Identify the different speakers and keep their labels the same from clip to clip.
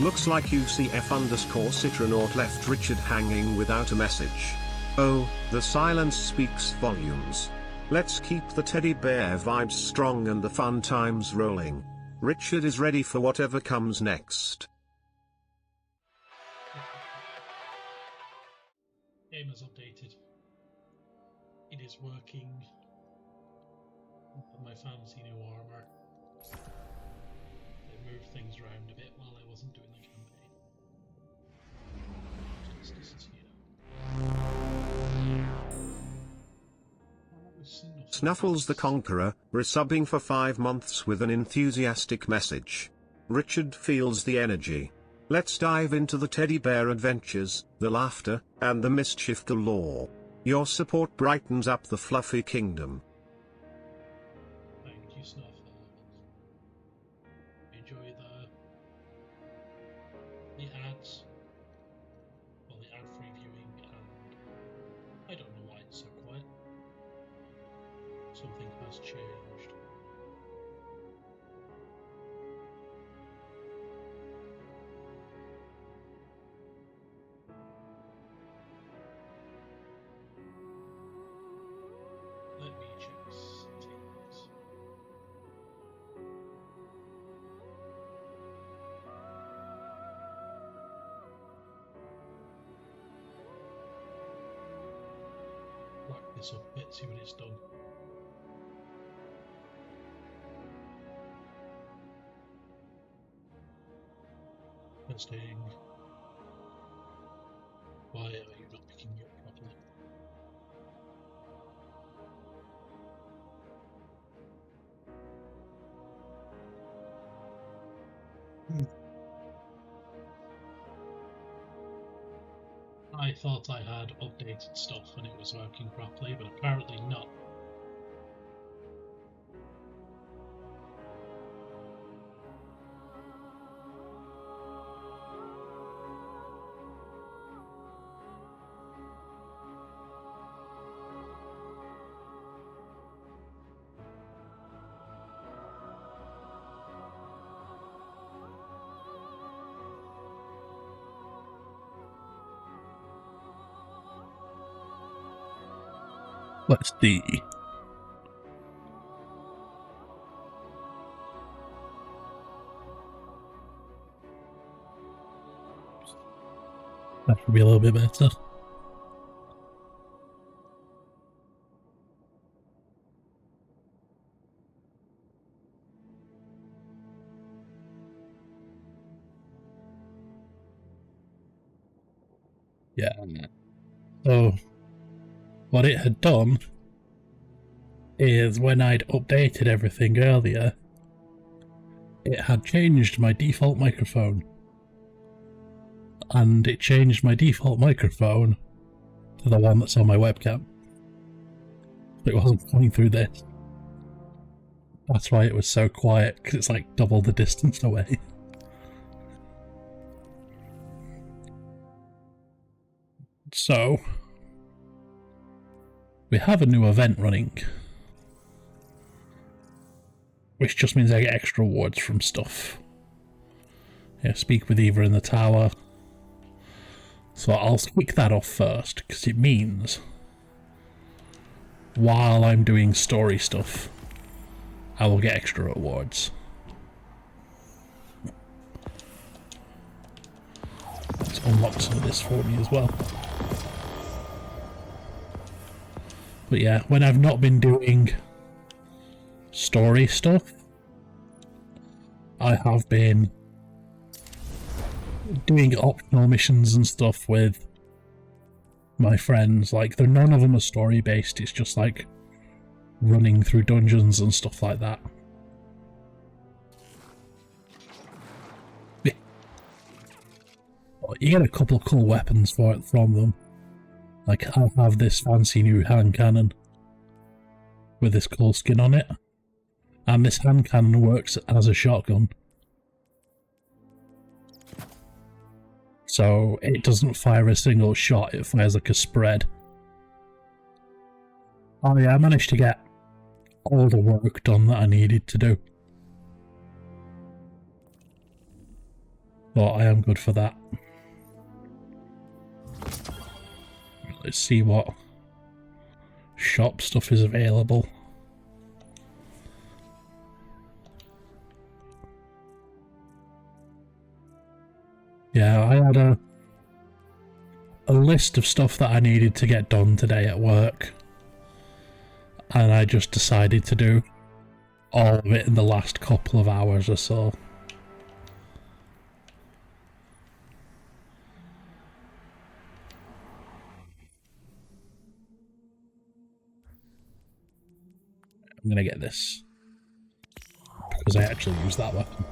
Speaker 1: Looks like UCF_Citronaut left Richard hanging without a message. Oh, the silence speaks volumes. Let's keep the teddy bear vibes strong and the fun times rolling. Richard is ready for whatever comes next.
Speaker 2: Game has updated. It is working. My fancy new armor. It moved things around a bit while I wasn't doing the campaign.
Speaker 1: Snuffles the Conqueror, resubbing for 5 months with an enthusiastic message. Richard feels the energy. Let's dive into the teddy bear adventures, the laughter, and the mischief galore. Your support brightens up the fluffy kingdom.
Speaker 2: Thank you, Snuffles. Enjoy the ads, or the ad-free viewing, and I don't know why it's so quiet. Something has changed. Let me check settings. Whack this up a bit, see when it's done. Testing. Why are you not picking me up properly? I thought I had updated stuff and it was working properly, but apparently not.
Speaker 3: Let's see. That should be a little bit better. Yeah. So, what it had done is when I'd updated everything earlier, it had changed my default microphone. And it changed my default microphone to the one that's on my webcam. It wasn't coming through this. That's why it was so quiet, because it's like double the distance away. So, we have a new event running, which just means I get extra rewards from stuff. Yeah, speak with Eva in the tower. So I'll kick that off first, because it means while I'm doing story stuff, I will get extra rewards. Let's unlock some of this for me as well. But yeah, when I've not been doing story stuff, I have been doing optional missions and stuff with my friends. Like, none of them are story based, it's just like running through dungeons and stuff like that. Yeah. You get a couple of cool weapons for it from them. Like, I have this fancy new hand cannon with this cool skin on it, and this hand cannon works as a shotgun. So it doesn't fire a single shot, it fires like a spread. Oh yeah, I managed to get all the work done that I needed to do. So I am good for that. Let's see what shop stuff is available. Yeah, I had a list of stuff that I needed to get done today at work, and I just decided to do all of it in the last couple of hours or so. I'm gonna get this because I actually use that weapon.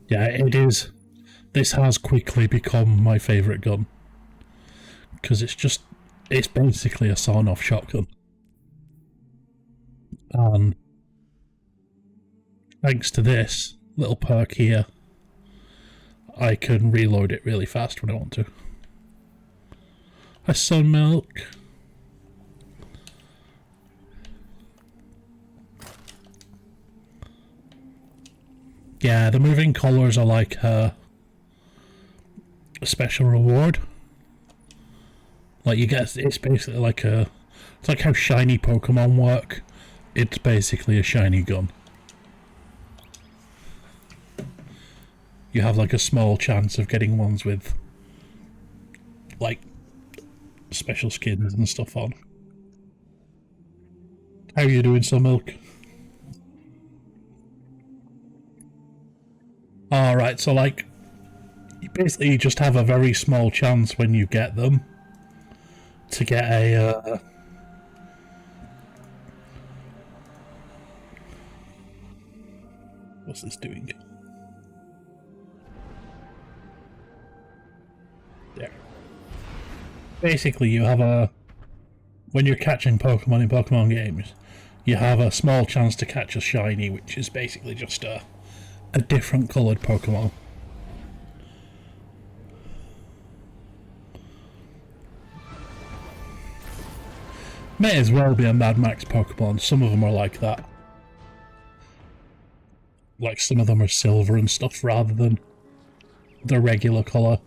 Speaker 3: Yeah, it is. This has quickly become my favourite gun because it's basically a sawn-off shotgun, and thanks to this little perk here, I can reload it really fast when I want to. Hi, Sun Milk. Yeah, the moving colours are like a special reward. Like you get, it's basically like it's like how shiny Pokemon work. It's basically a shiny gun. You have like a small chance of getting ones with like special skins and stuff on. How are you doing, Sun Milk? Alright, so like, you basically just have a very small chance when you get them to get a, what's this doing? There. Basically, you have when you're catching Pokemon in Pokemon games, you have a small chance to catch a shiny, which is basically just a different coloured Pokemon. May as well be a Mad Max Pokemon. Some of them are like that. Like some of them are silver and stuff rather than the regular colour.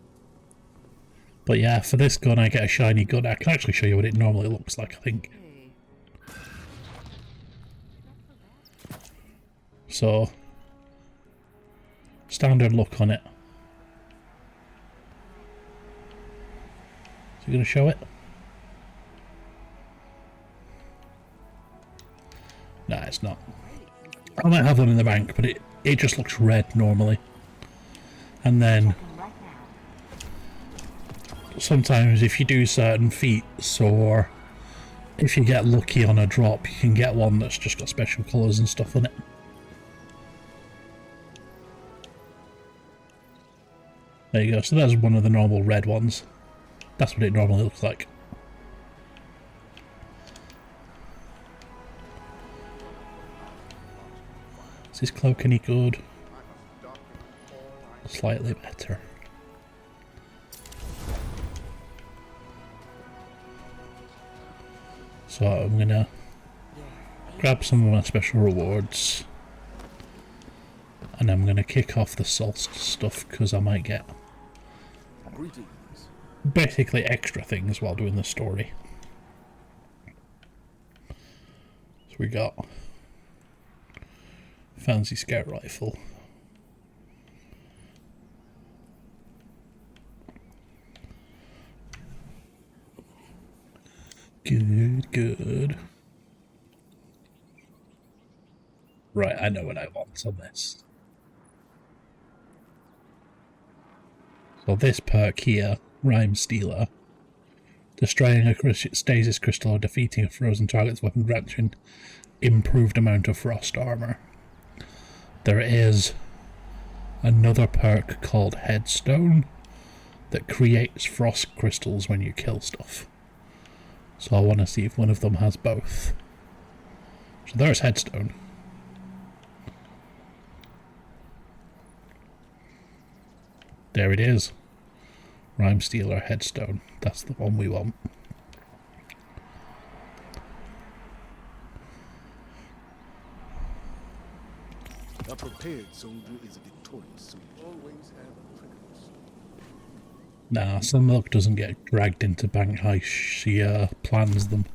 Speaker 3: But yeah, for this gun I get a shiny gun. I can actually show you what it normally looks like, I think. So, standard look on it. So you're going to show it? Nah, it's not. I might have them in the bank, but it just looks red normally. And then sometimes if you do certain feats, or if you get lucky on a drop, you can get one that's just got special colours and stuff on it. There you go, so there's one of the normal red ones. That's what it normally looks like. Is this cloak any good? Slightly better. So I'm gonna grab some of my special rewards, and I'm gonna kick off the solstice stuff because I might get basically extra things while doing the story. So we got fancy scout rifle. Good, good. Right, I know what I want on this. So this perk here, Rhyme Stealer, destroying a stasis crystal or defeating a frozen target's weapon grants an improved amount of frost armor. There is another perk called Headstone that creates frost crystals when you kill stuff. So I want to see if one of them has both. So there's Headstone. There it is. Rhyme Stealer Headstone. That's the one we want.
Speaker 4: A prepared soldier is a victorious soldier. Always have a preference.
Speaker 3: Nah, some milk doesn't get dragged into bank heist. She plans them.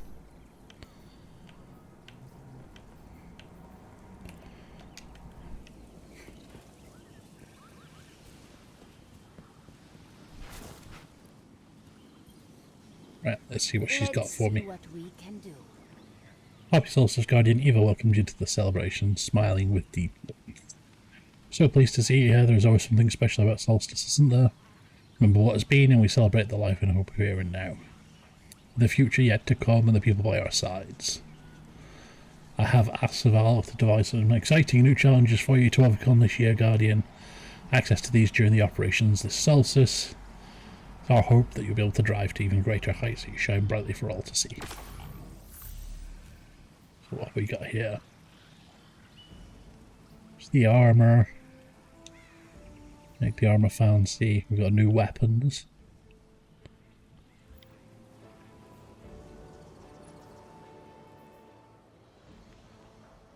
Speaker 3: Right, let's see what she's got for me.
Speaker 4: What we can do.
Speaker 3: Happy Solstice Guardian, Eva welcomed you to the celebration, smiling with deep warmth. So pleased to see you here. There's always something special about Solstice, isn't there? Remember what has been, and we celebrate the life and hope of here and now. The future yet to come, and the people by our sides. I have asked Saval to devise some exciting new challenges for you to overcome this year, Guardian. Access to these during the operations this solstice. It's our hope that you'll be able to drive to even greater heights that you shine brightly for all to see. So what have we got here? It's the armour. Make the armour fancy. We've got new weapons.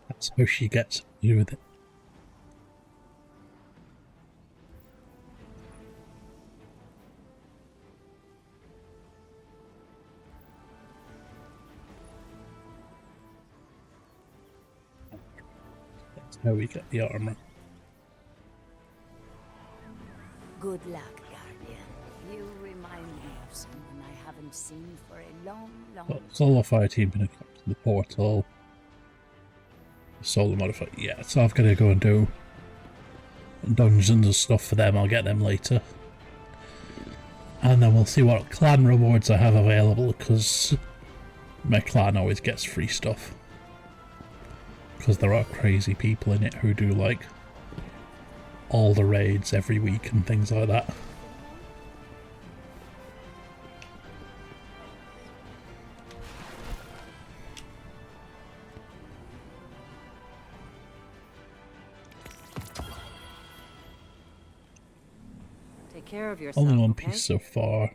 Speaker 3: That's how she gets away with it. That's how we get the armour.
Speaker 4: Good luck, Guardian. You remind me of someone I haven't seen for a long
Speaker 3: Well, solo fire team been equipped to the portal. Solo modifier, yeah, so I've got to go and do dungeons and stuff for them. I'll get them later. And then we'll see what clan rewards I have available, because my clan always gets free stuff. Because there are crazy people in it who do like all the raids every week and things like that.
Speaker 4: Take care of yourself.
Speaker 3: Only one
Speaker 4: okay?
Speaker 3: piece so far.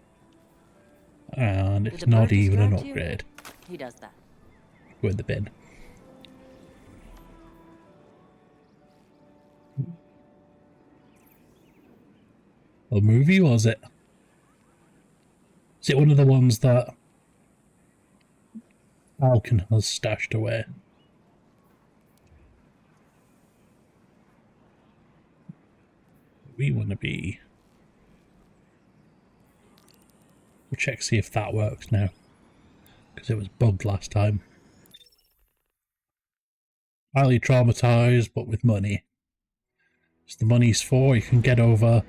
Speaker 3: And
Speaker 4: Did
Speaker 3: it's
Speaker 4: the
Speaker 3: not
Speaker 4: bird
Speaker 3: even an
Speaker 4: distract you?
Speaker 3: upgrade.
Speaker 4: He does that.
Speaker 3: Go in the bin. What movie was it? Is it one of the ones that Falcon has stashed away? We want to be... We'll check see if that works now. Because it was bugged last time. Highly traumatized, but with money. It's the money's for. You can get over...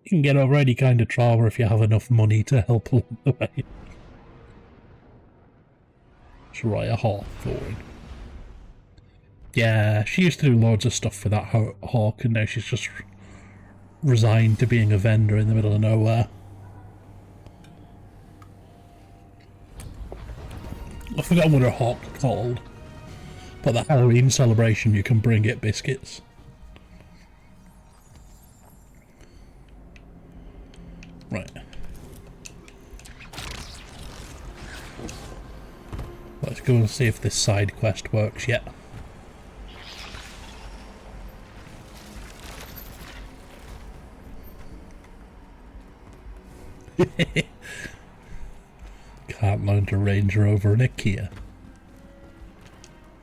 Speaker 3: You can get over any kind of trauma if you have enough money to help along the way. Soraya Hawthorne. Yeah, she used to do loads of stuff for that hawk, and now she's just resigned to being a vendor in the middle of nowhere. I forgot what her hawk's called. But the Halloween celebration, you can bring it biscuits. Right. Let's go and see if this side quest works yet. Can't learn to Range Rover an IKEA.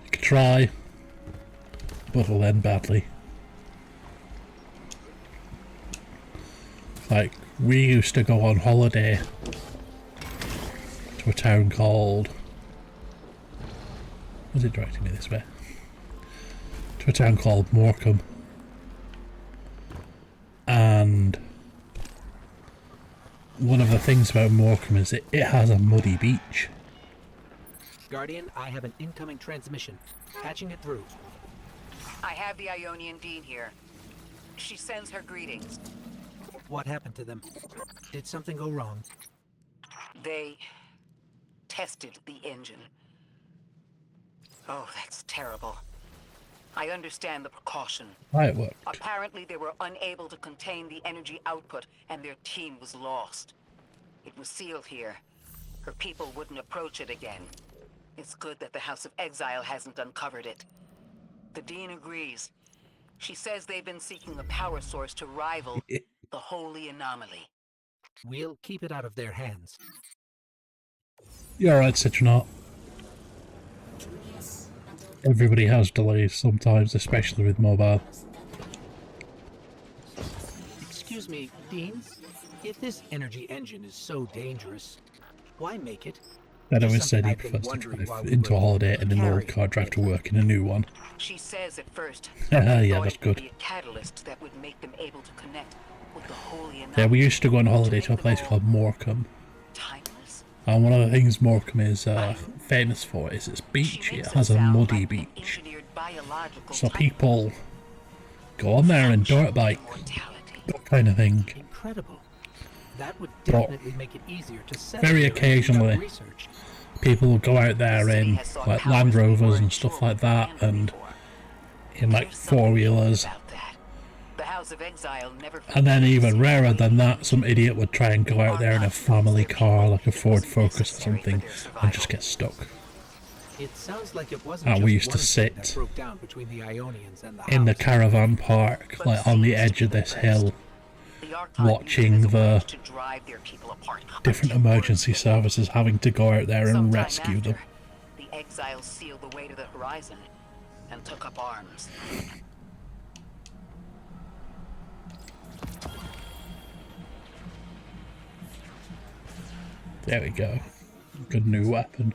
Speaker 3: You can try, but it'll end badly. Like, we used to go on holiday to a town called... Was it directing me this way? To a town called Morecambe. And one of the things about Morecambe is it has a muddy beach.
Speaker 5: Guardian, I have an incoming transmission. Patching it through.
Speaker 6: I have the Ionian Dean here. She sends her greetings.
Speaker 5: What happened to them? Did something go wrong?
Speaker 6: They tested the engine. Oh, that's terrible. I understand the precaution.
Speaker 3: Right, it worked.
Speaker 6: Apparently they were unable to contain the energy output and their team was lost. It was sealed here. Her people wouldn't approach it again. It's good that the House of Exile hasn't uncovered it. The Dean agrees. She says they've been seeking a power source to rival... the holy anomaly.
Speaker 5: We'll keep it out of their hands.
Speaker 3: You're right, Citronaut. Everybody has delays sometimes, especially with mobile.
Speaker 5: Excuse me, Dean? If this energy engine is so dangerous, why make it?
Speaker 3: Then always
Speaker 5: Just
Speaker 3: said
Speaker 5: something
Speaker 3: he
Speaker 5: I've been
Speaker 3: prefers to
Speaker 5: wondering while
Speaker 3: drive
Speaker 5: we
Speaker 3: into a
Speaker 5: were
Speaker 3: holiday in an old
Speaker 5: carrying
Speaker 3: car, drive
Speaker 5: it.
Speaker 3: to work in a new one.
Speaker 6: She says at first,
Speaker 3: Yeah,
Speaker 6: they thought
Speaker 3: that's
Speaker 6: it
Speaker 3: good.
Speaker 6: would be a catalyst that would make them able to connect with the holy anomaly.
Speaker 3: Yeah, we used to go on holiday
Speaker 6: make
Speaker 3: to a
Speaker 6: them
Speaker 3: place
Speaker 6: all
Speaker 3: called Morecambe.
Speaker 6: timeless.
Speaker 3: And one of the things Morecambe is famous for is its
Speaker 6: She
Speaker 3: beach. It
Speaker 6: makes
Speaker 3: has
Speaker 6: it
Speaker 3: a
Speaker 6: sound
Speaker 3: muddy
Speaker 6: like an
Speaker 3: beach.
Speaker 6: engineered biological
Speaker 3: So
Speaker 6: type
Speaker 3: people go on there and dirt bike,
Speaker 6: immortality.
Speaker 3: that kind of thing.
Speaker 5: Incredible. That would
Speaker 3: But
Speaker 5: definitely make it easier to set
Speaker 3: very occasionally,
Speaker 5: research.
Speaker 3: people will go out
Speaker 6: The
Speaker 3: there
Speaker 6: city
Speaker 3: in
Speaker 6: has sought
Speaker 3: like
Speaker 6: powers
Speaker 3: Land
Speaker 6: we
Speaker 3: Rovers
Speaker 6: weren't
Speaker 3: and stuff
Speaker 6: sure
Speaker 3: like
Speaker 6: we could
Speaker 3: that,
Speaker 6: handle
Speaker 3: and
Speaker 6: before.
Speaker 3: in like
Speaker 6: There's something
Speaker 3: four-wheelers.
Speaker 6: about that. The House of Exile never
Speaker 3: And then
Speaker 6: forgets
Speaker 3: even
Speaker 6: the
Speaker 3: rarer
Speaker 6: holy
Speaker 3: than that,
Speaker 6: anomaly.
Speaker 3: some idiot would try and go out there in a family car, like a Ford Focus or something, and just get stuck.
Speaker 5: It sounds like it wasn't
Speaker 3: And
Speaker 5: just
Speaker 3: we used to
Speaker 5: one thing that
Speaker 3: sit
Speaker 5: broke down between the Ionians and the
Speaker 3: in the
Speaker 5: House.
Speaker 3: caravan park, like on the edge of this hill,
Speaker 6: The Archive
Speaker 3: watching
Speaker 6: used it as a
Speaker 3: the
Speaker 6: wedge to drive their people apart
Speaker 3: different
Speaker 6: until
Speaker 3: emergency
Speaker 6: word spread.
Speaker 3: services having to go out there and
Speaker 6: Sometime
Speaker 3: rescue them.
Speaker 6: after, the exiles sealed the way to the horizon and took up arms.
Speaker 3: There we go. Good new weapon.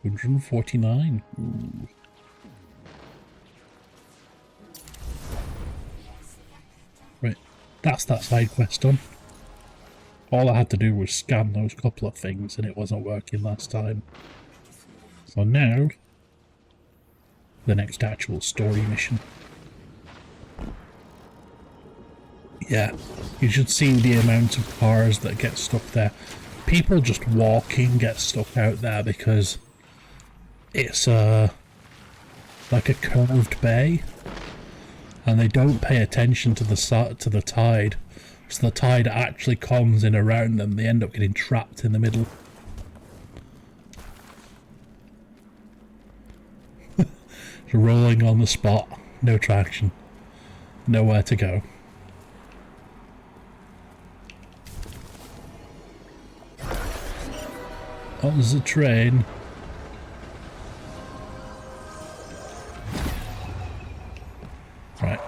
Speaker 3: 249. Ooh. Right, that's that side quest done. All I had to do was scan those couple of things and it wasn't working last time. So now, the next actual story mission. Yeah, you should see the amount of cars that get stuck there. People just walking get stuck out there because it's like a curved bay, and they don't pay attention to the tide. So the tide actually comes in around them. They end up getting trapped in the middle. Rolling on the spot, no traction, nowhere to go. Oh, there's a train. Right.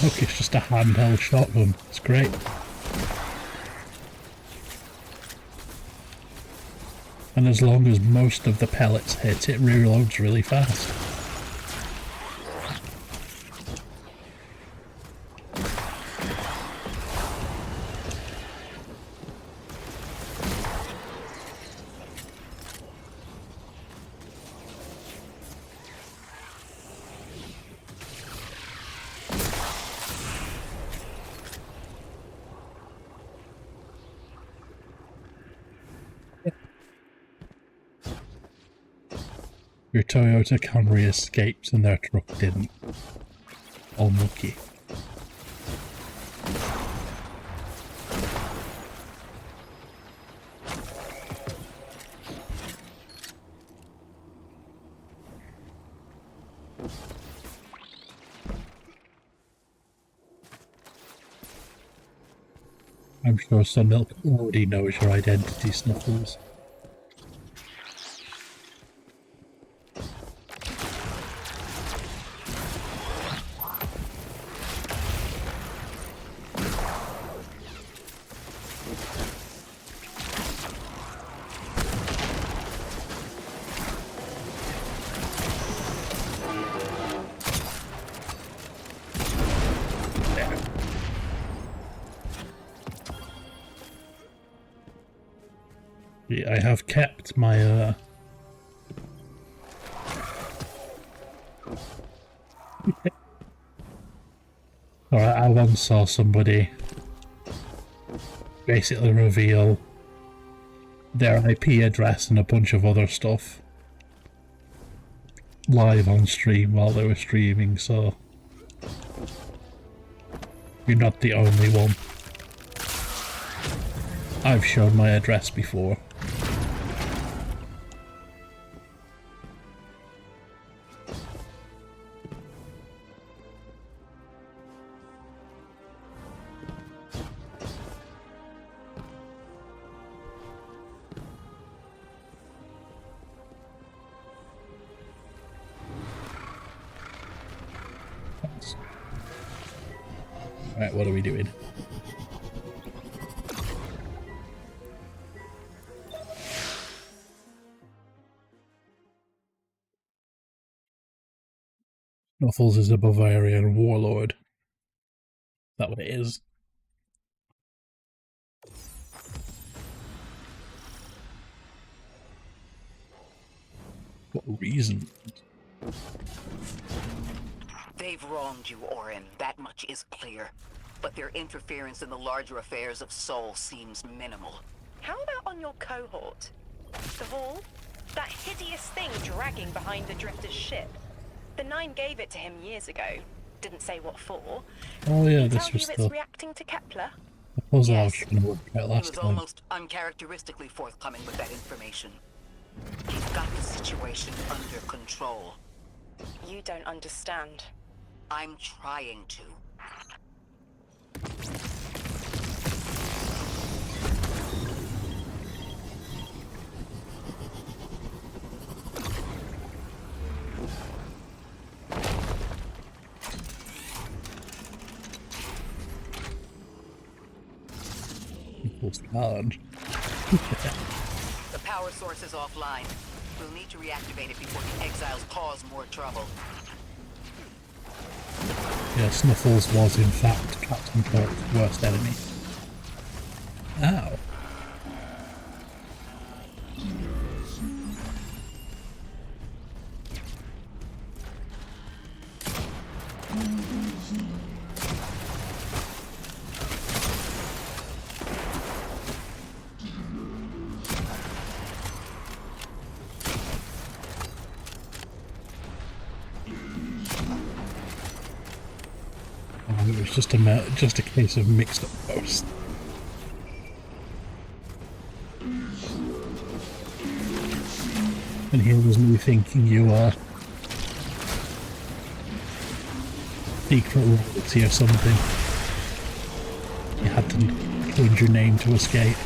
Speaker 3: Look, it's just a handheld shotgun. It's great. And as long as most of the pellets hit, it reloads really fast. Your Toyota Camry escaped and their truck didn't. Unlucky. I'm sure Sunmilk already knows your identity, Snuffles. Yeah, I have kept my Alright, I once saw somebody basically reveal their IP address and a bunch of other stuff live on stream while they were streaming, so you're not the only one. I've shown my address before. Right, what are we doing? Snuffles is a Bavarian warlord. Is that what it is? What reason?
Speaker 6: They've wronged you, Orin. That much is clear. But their interference in the larger affairs of Sol seems minimal.
Speaker 7: How about on your cohort? The Hall? That hideous thing dragging behind the Drifter's ship. The Nine gave it to him years ago. Didn't say what for.
Speaker 3: Oh yeah,
Speaker 7: Did he
Speaker 3: this
Speaker 7: tell
Speaker 3: was
Speaker 7: you it's
Speaker 3: the
Speaker 7: reacting to Kepler?
Speaker 3: puzzle I was
Speaker 6: Yes.
Speaker 3: trying to work out
Speaker 6: He
Speaker 3: last
Speaker 6: was
Speaker 3: time.
Speaker 6: almost uncharacteristically forthcoming with that information. He's got the situation under control.
Speaker 7: You don't understand.
Speaker 6: I'm trying to.
Speaker 3: Equals challenge.
Speaker 6: The power source is offline. We'll need to reactivate it before the exiles cause more trouble.
Speaker 3: Yeah, Snuffles was in fact Captain Kirk's worst enemy. Ow. It was just a case of mixed up posts. And here was me thinking you are secret royalty or something. You had to change your name to escape.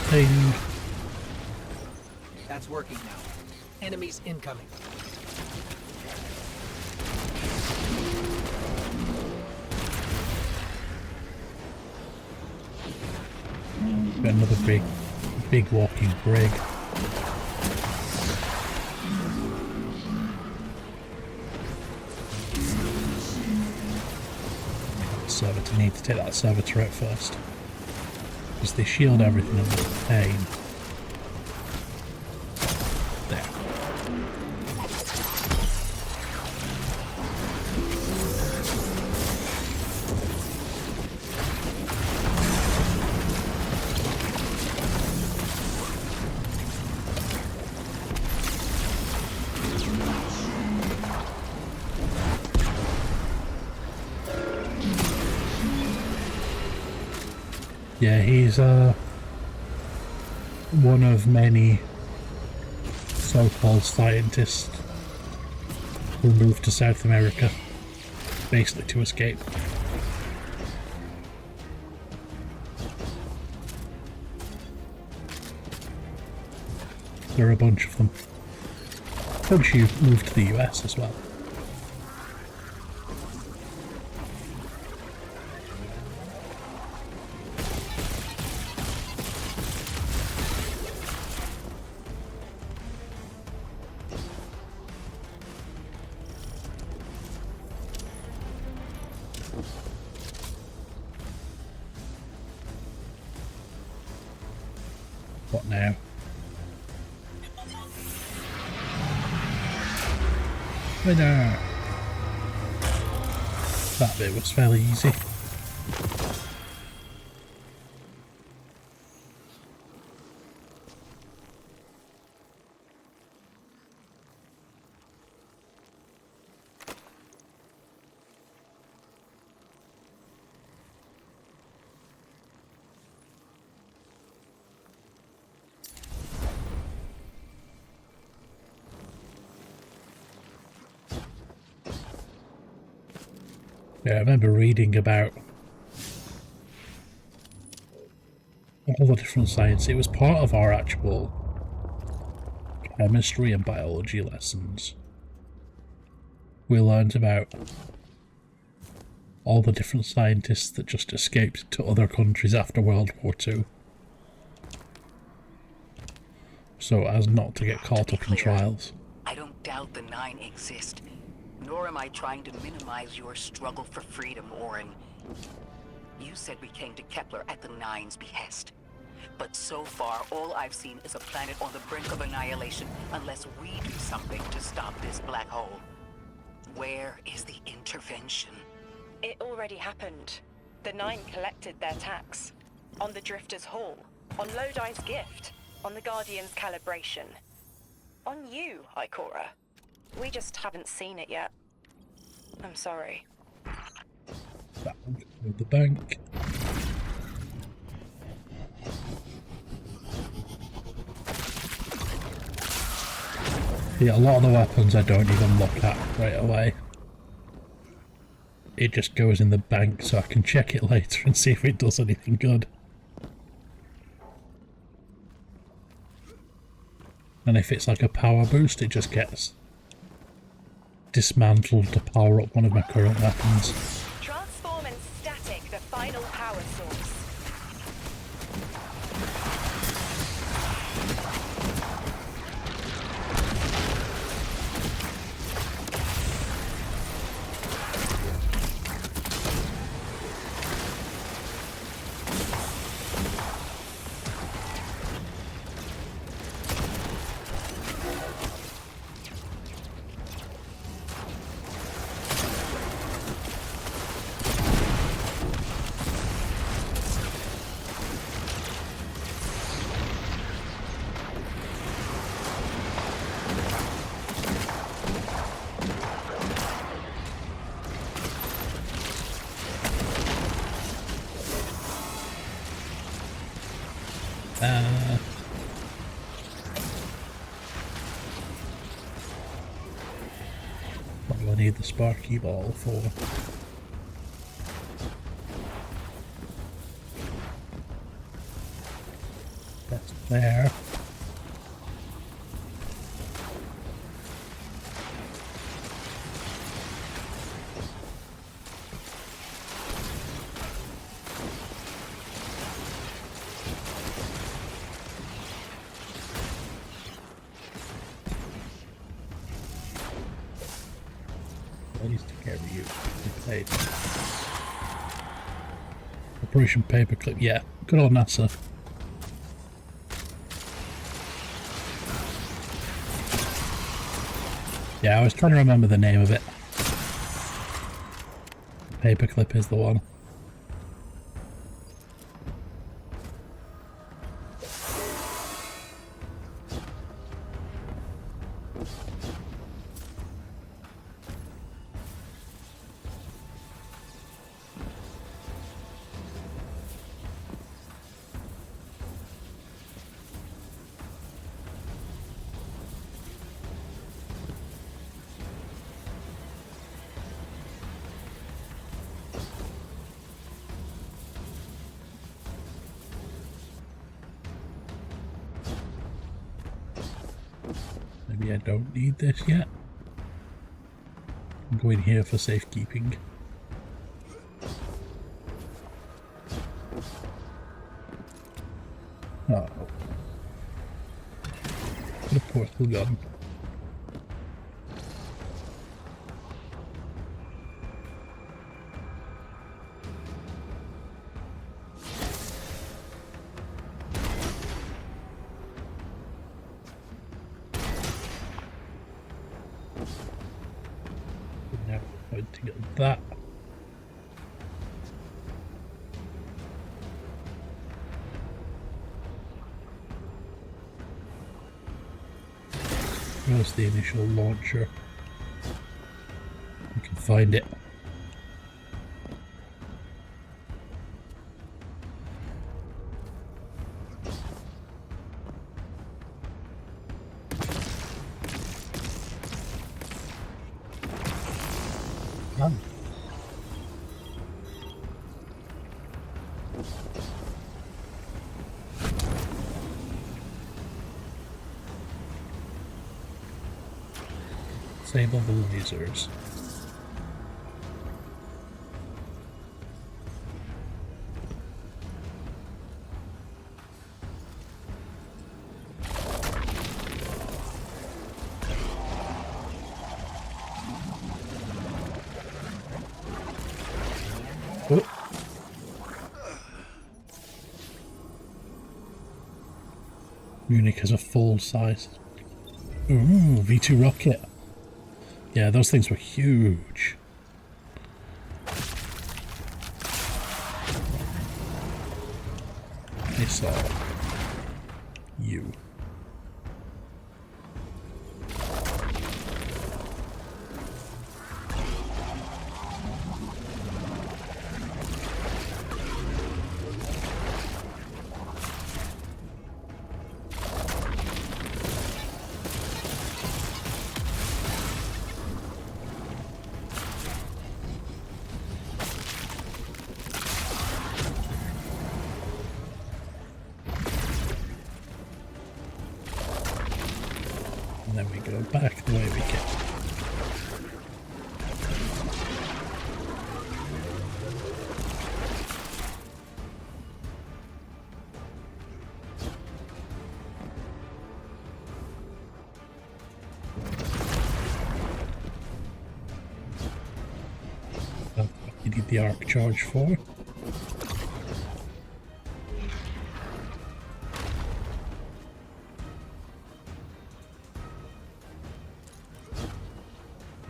Speaker 3: Thing.
Speaker 5: That's working now. Enemies incoming.
Speaker 3: Got another big walking brig. Servitor, need to take that servitor out first. Because they shield everything in the pain. There. Yeah, he's one of many so-called scientists who moved to South America, basically to escape. There are a bunch of them. A bunch who moved to the US as well. What now? Winner! That bit was fairly easy. Yeah, I remember reading about all the different science. It was part of our actual chemistry and biology lessons. We learned about all the different scientists that just escaped to other countries after World War II. So as not to get caught up in trials.
Speaker 6: I don't doubt the Nine exist, nor am I trying to minimize your struggle for freedom, Orin. You said we came to Kepler at the Nine's behest. But so far, all I've seen is a planet on the brink of annihilation unless we do something to stop this black hole. Where is the intervention?
Speaker 7: It already happened. The Nine collected their tax. On the Drifter's Hall. On Lodi's gift. On the Guardian's calibration. On you, Ikora. We just haven't seen it yet. I'm sorry.
Speaker 3: That one with the bank. Yeah, a lot of the weapons I don't even look at right away. It just goes in the bank so I can check it later and see if it does anything good. And if it's like a power boost, it just gets dismantled to power up one of my current weapons.
Speaker 7: Transform and static the final power source. What do I need the Sparky Ball for? That's there. Please take care of you. Good play. Operation Paperclip, yeah. Good old NASA. Yeah, I was trying to remember the name of it. Paperclip is the one. Maybe I don't need this yet. I'm going here for safekeeping. Oh. What a portal gun.
Speaker 3: Now we're pointing at that. Where's the initial launcher? We can find it. Disable the lasers. Oh. Munich has a full size. Ooh, V2 rocket. Yeah, those things were huge. I saw you. And then we go back the way we came. That's what you need the arc charge for.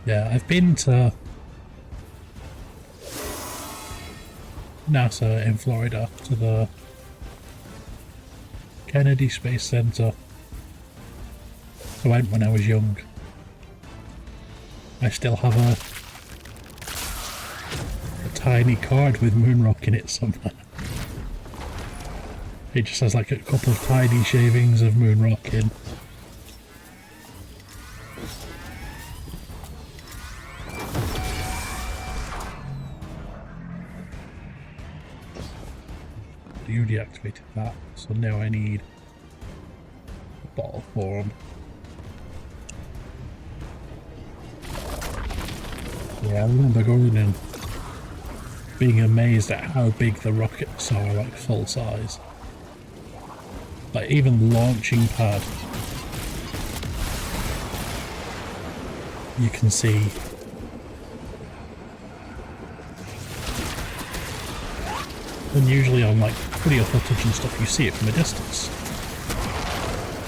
Speaker 3: Yeah, I've been to NASA in Florida, to the Kennedy Space Center. I went when I was young. I still have a tiny card with Moonrock in it somewhere. It just has like a couple of tiny shavings of Moonrock in. You deactivated that, so now I need a bottle form. Yeah, I remember going and being amazed at how big the rockets are, like full size. Like even the launching pad, you can see. And usually on like video footage and stuff, you see it from a distance,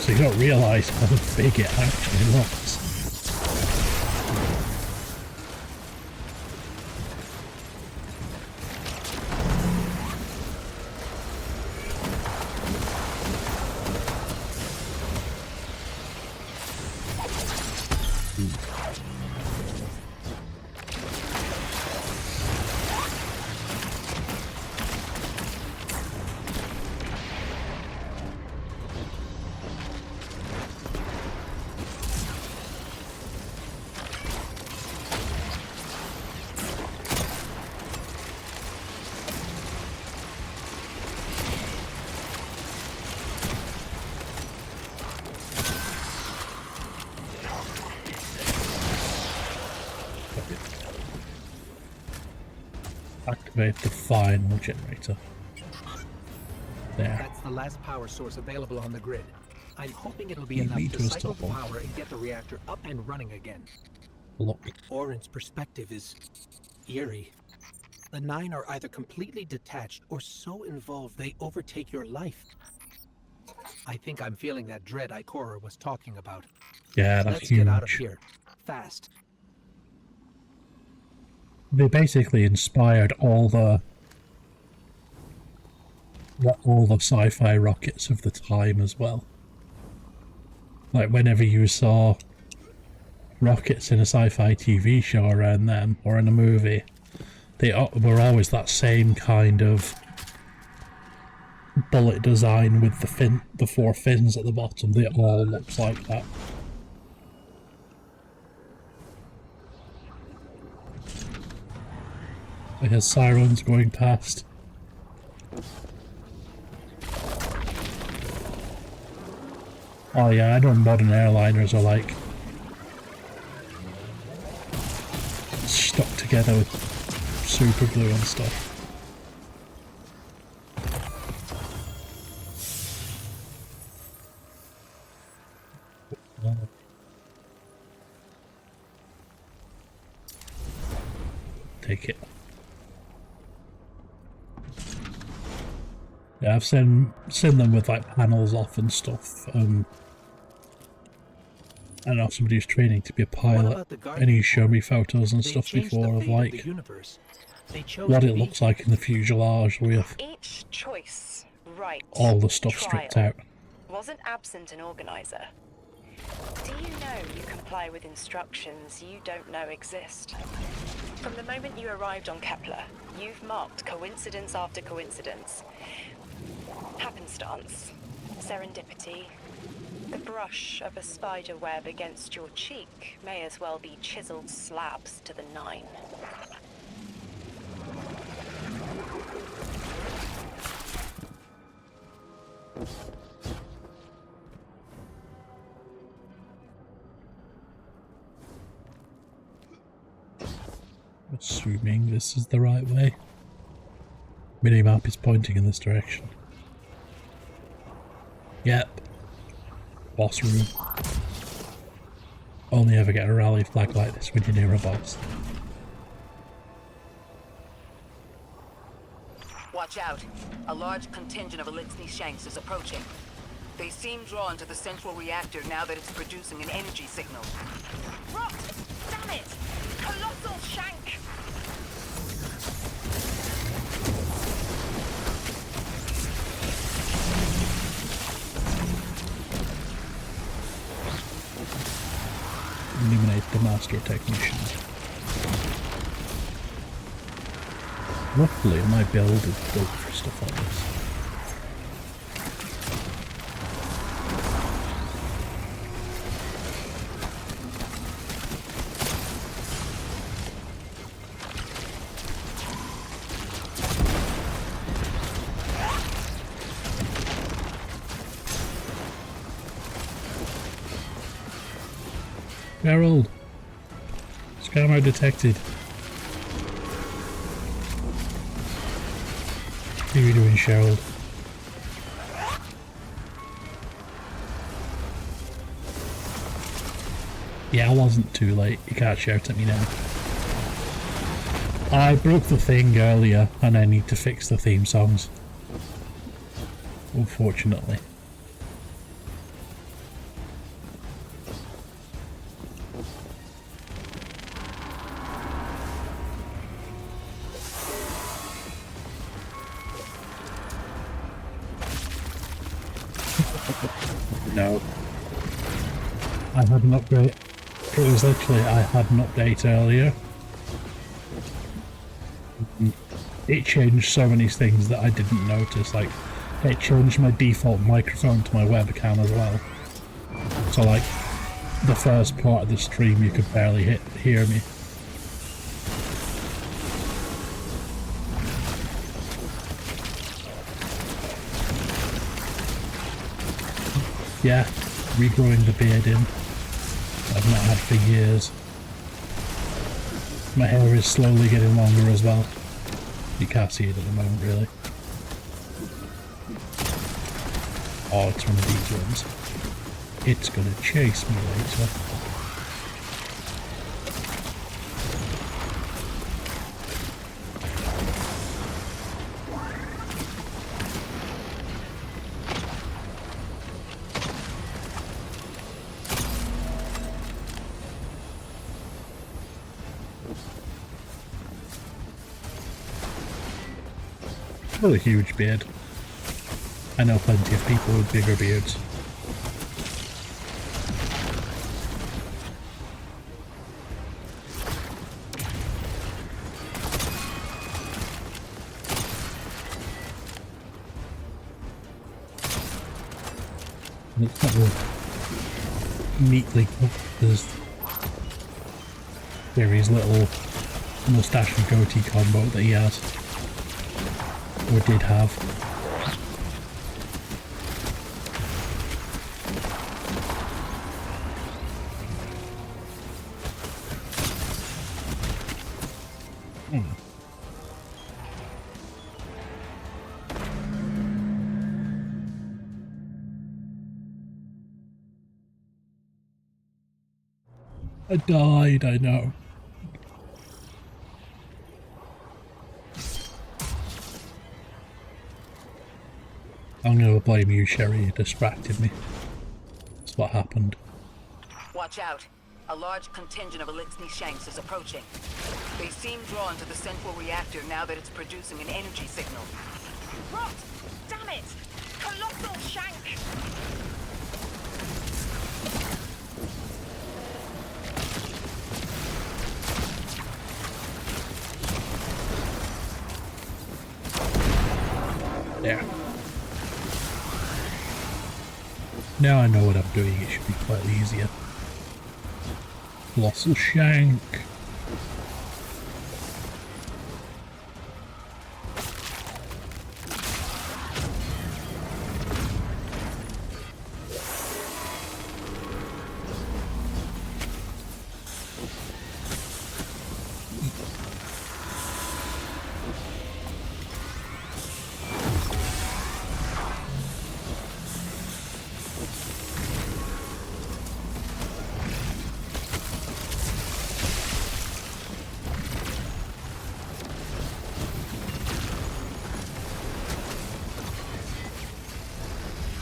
Speaker 3: so you don't realise how big it actually looks. Activate the final generator. There.
Speaker 5: That's the last power source available on the grid. I'm hoping it'll be
Speaker 3: You
Speaker 5: enough
Speaker 3: need
Speaker 5: to
Speaker 3: to
Speaker 5: cycle the
Speaker 3: stop.
Speaker 5: power and get the reactor up and running again.
Speaker 3: Look.
Speaker 5: Orin's perspective is eerie. The Nine are either completely detached or so involved they overtake your life. I think I'm feeling that dread Ikora was talking about.
Speaker 3: Yeah, that's
Speaker 5: Let's
Speaker 3: huge.
Speaker 5: get out of here. Fast.
Speaker 3: They basically inspired all the sci-fi rockets of the time as well. Like whenever you saw rockets in a sci-fi TV show around them or in a movie, they were always that same kind of bullet design with the four fins at the bottom. They all looked like that. There's sirens going past. Oh yeah, I know modern airliners are like stuck together with super glue and stuff. Take it. Yeah, I've seen them with like panels off and stuff. I know somebody who's training to be a pilot, and he showed me photos and stuff before of like what it looks like in the fuselage with
Speaker 7: Each choice, right,
Speaker 3: all the stuff
Speaker 7: trial,
Speaker 3: stripped out.
Speaker 7: wasn't absent an organizer. Do you know you comply with instructions you don't know exist? From the moment you arrived on Kepler, you've marked coincidence after coincidence. Happenstance, serendipity. The brush of a spider web against your cheek may as well be chiseled slabs to the 9.
Speaker 3: Assuming this is the right way. Minimap is pointing in this direction. Yep. Boss room. Only ever get a rally flag like this when you're near a boss.
Speaker 6: Watch out. A large contingent of Elixni Shanks is approaching. They seem drawn to the central reactor now that it's producing an energy signal.
Speaker 7: Rot! Damn it! Colossal shank!
Speaker 3: Eliminate the master technician. Luckily, my build is built for stuff like this. Gerald! Scammer detected. What are you doing, Gerald? Yeah, I wasn't too late. You can't shout at me now. I broke the thing earlier and I need to fix the theme songs. Unfortunately. No. I had an upgrade. It was literally, I had an update earlier. It changed so many things that I didn't notice. Like, it changed my default microphone to my webcam as well. So like, the first part of the stream you could barely hear me. Yeah, regrowing the beard in. I've not had for years. My hair is slowly getting longer as well. You can't see it at the moment, really. Oh, it's one of these ones. It's gonna chase me later. Not a huge beard. I know plenty of people with bigger beards. And it's not real neatly cut. There's Barry's little moustache and goatee combo that he has, or did have. I died, I know. I'm gonna blame you, Sherry. You distracted me. That's what happened.
Speaker 6: Watch out. A large contingent of Elixni Shanks is approaching. They seem drawn to the central reactor now that it's producing an energy signal.
Speaker 7: Rot! Damn it! Colossal Shank!
Speaker 3: There. Now I know what I'm doing, it should be quite easier. Colossal Shank.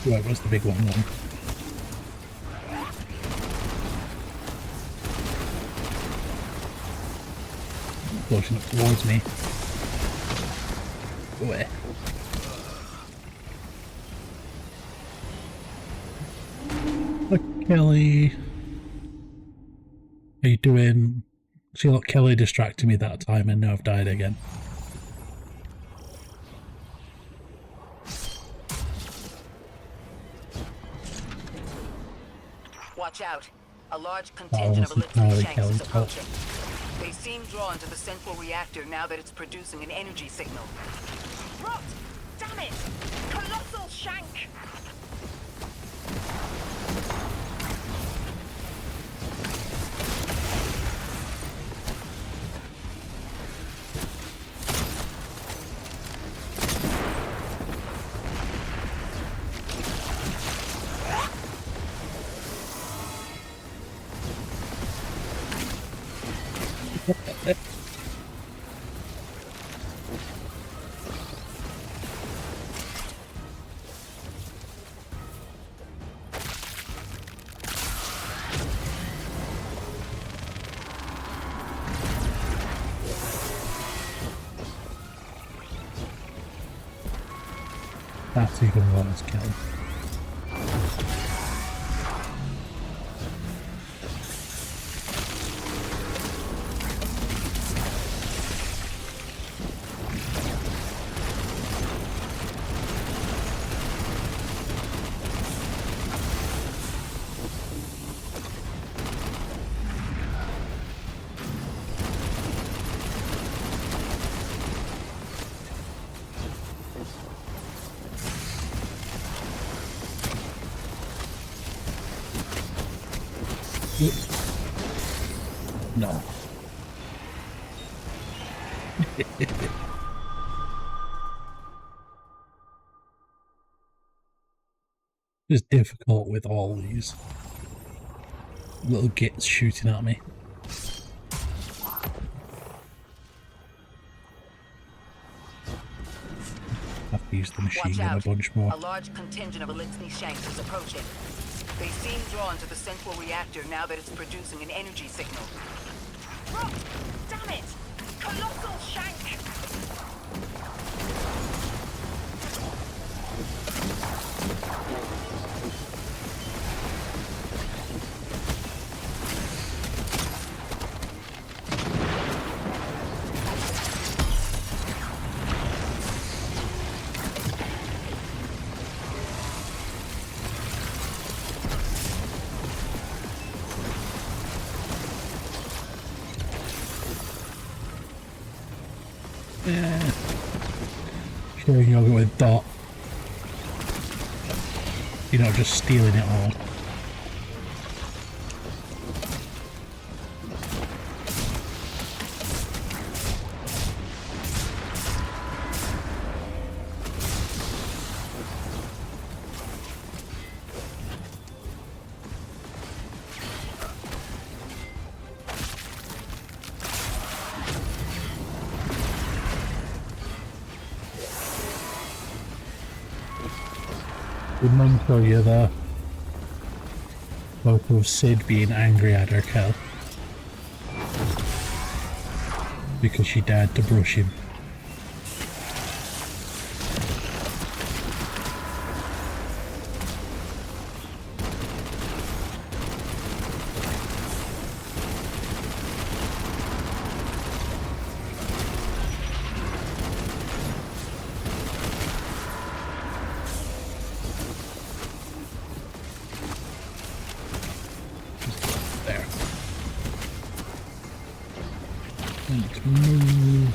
Speaker 3: Right, what's the big one then? Pushing up towards me. Away. Look, Kelly. How you doing? See, look, Kelly distracted me that time and now I've died again.
Speaker 6: Watch out. A large contingent of Elixni Shanks is approaching. They seem drawn to the central reactor now that it's producing an energy signal.
Speaker 7: Rot! Damn it! Colossal Shank!
Speaker 3: That's even worse, Kelly. No. It's difficult with all these little gits shooting at me. I have to use the machine gun a bunch more.
Speaker 6: A large contingent of Elixni Shanks is approaching. They seem drawn to the central reactor now that it's producing an energy signal.
Speaker 7: Rot! Damn it! Colossal Shank!
Speaker 3: Yeah. Sharing yogurt with Dot. You're not just stealing it all. Did Mum show you the photo of Sid being angry at her, Kel? Because she dared to brush him. There. Let's move.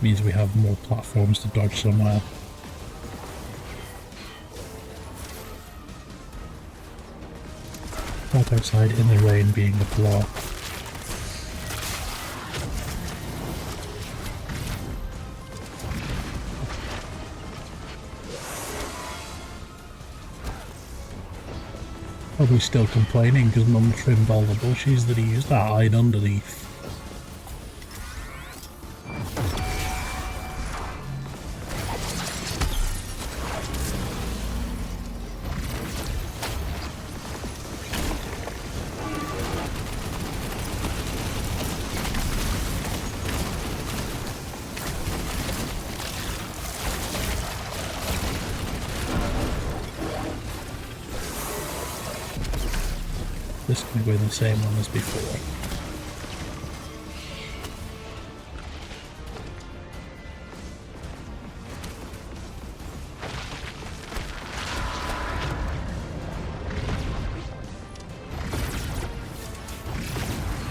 Speaker 3: Means we have more platforms to dodge somewhere. Right outside in the rain being the blow. Probably still complaining because Mum trimmed all the bushes that he used to hide underneath. This can be the same one as before.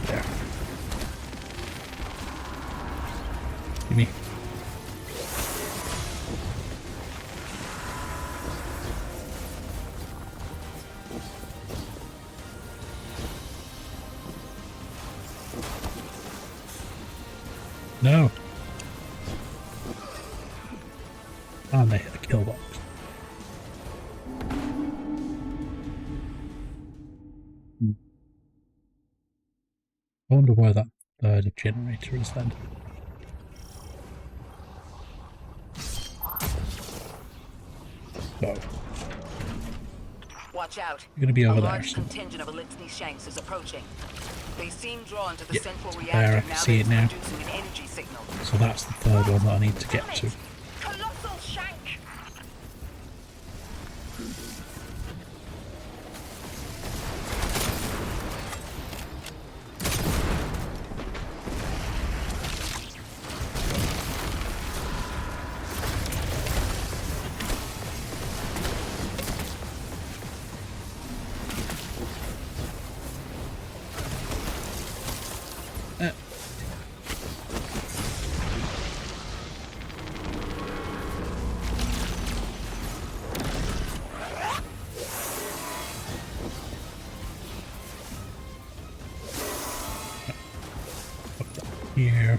Speaker 3: There. Gimme. No. And they hit a kill box. I wonder where that third generator is then. So.
Speaker 6: Watch out.
Speaker 3: You're gonna be over
Speaker 6: a
Speaker 3: there.
Speaker 6: large
Speaker 3: So.
Speaker 6: contingent of Elixni Shanks is approaching. They seem drawn to the
Speaker 3: Yep,
Speaker 6: central
Speaker 3: there,
Speaker 6: reactor
Speaker 3: I can
Speaker 6: now
Speaker 3: see
Speaker 6: that
Speaker 3: it
Speaker 6: it's
Speaker 3: now.
Speaker 6: producing an energy signal.
Speaker 3: So that's the third one that I need to get to.
Speaker 7: Colossal shank!
Speaker 3: Here.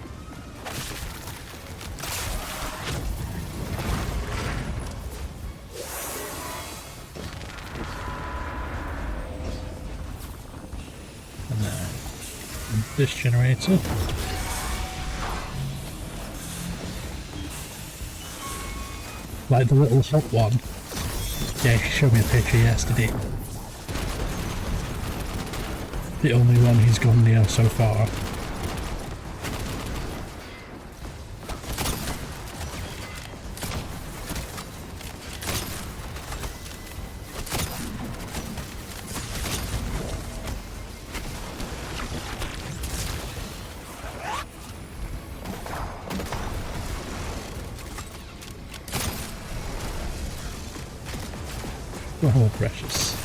Speaker 3: this generator. Like the little hot one. Yeah, she showed me a picture yesterday. The only one he's gone near so far. Oh, precious.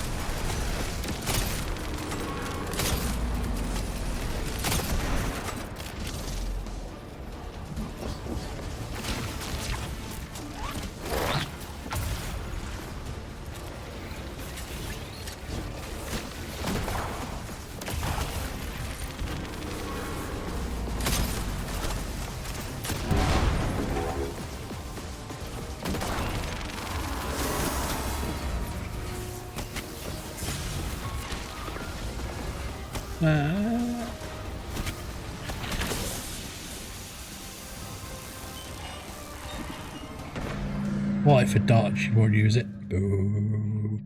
Speaker 3: What if a dodge? You won't use it. Boo.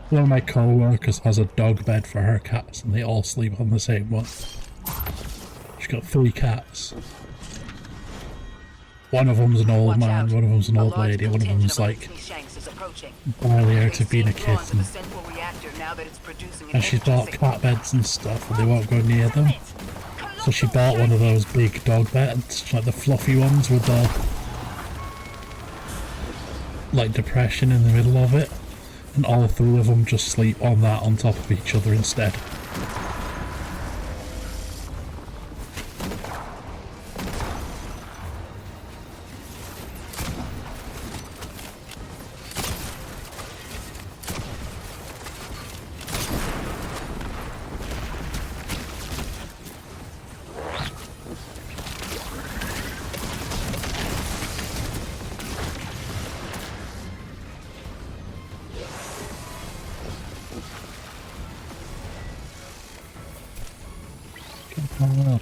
Speaker 3: One of my co-workers has a dog bed for her cats and they all sleep on the same one. She's got 3 cats. One of them's an old man, one of them's an old lady, one of them's like barely out of being a kitten. And she's bought cat beds and stuff and they won't go near them. So she bought one of those big dog beds, like the fluffy ones with the like depression in the middle of it. And all 3 of them just sleep on that on top of each other instead. Oh.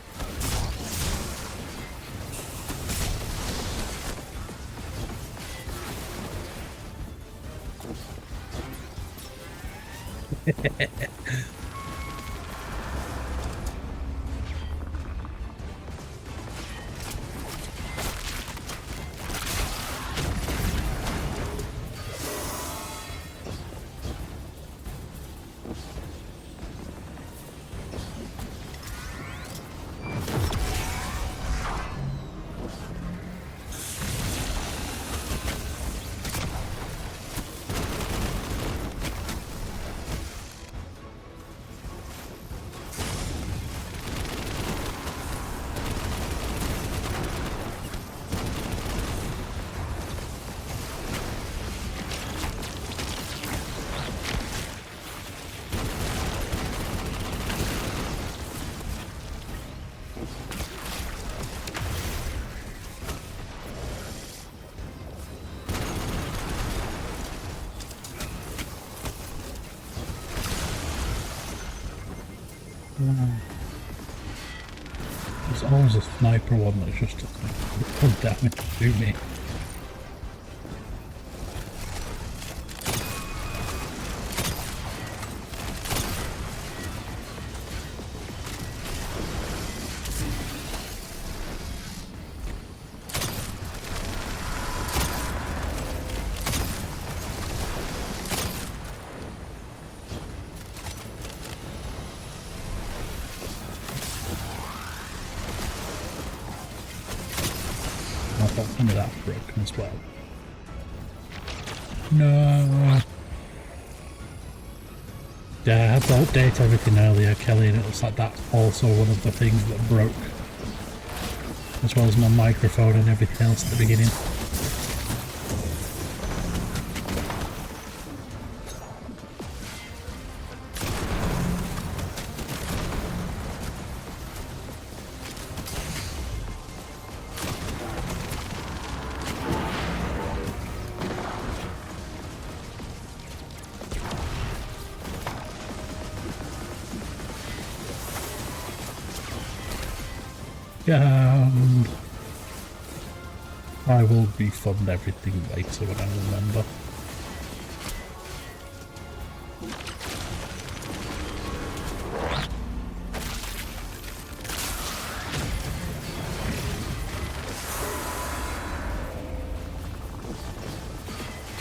Speaker 3: There's always a sniper one that's just does damage to me. I thought some of that's broken as well. No. Yeah, I had to update everything earlier, Kelly, and it looks like that's also one of the things that broke. As well as my microphone and everything else at the beginning. And I will refund everything later when I remember.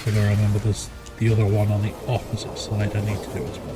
Speaker 3: I remember there's the other one on the opposite side I need to do as well.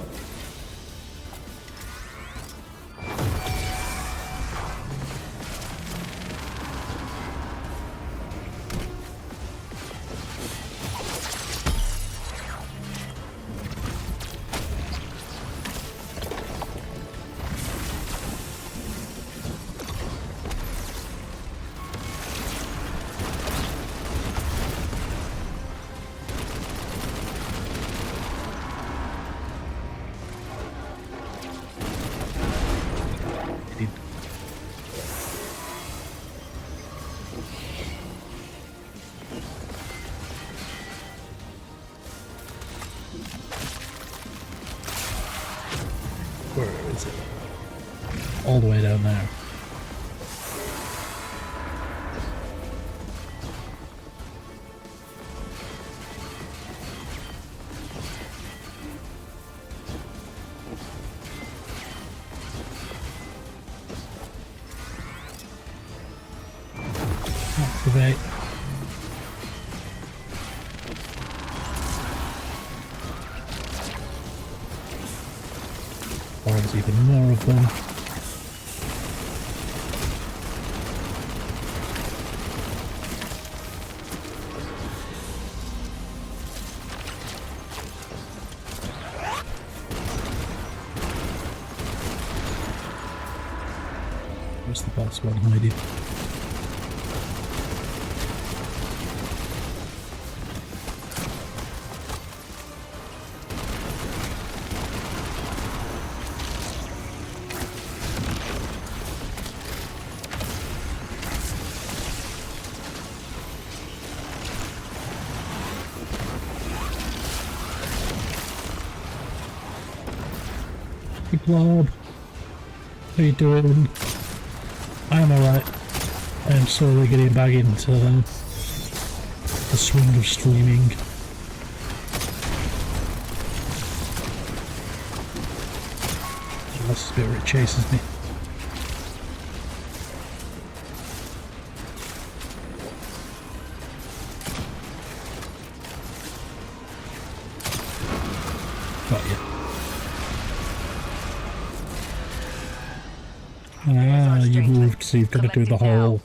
Speaker 3: Where is it? All the way down there. Activate. Or there's even more of them. Where's the boss one hiding? Hey Blob, how you doing? I'm alright. I am slowly getting back into the swing of streaming. That's the bit where it chases me. Got you. Ah, you moved, so you've got to do the whole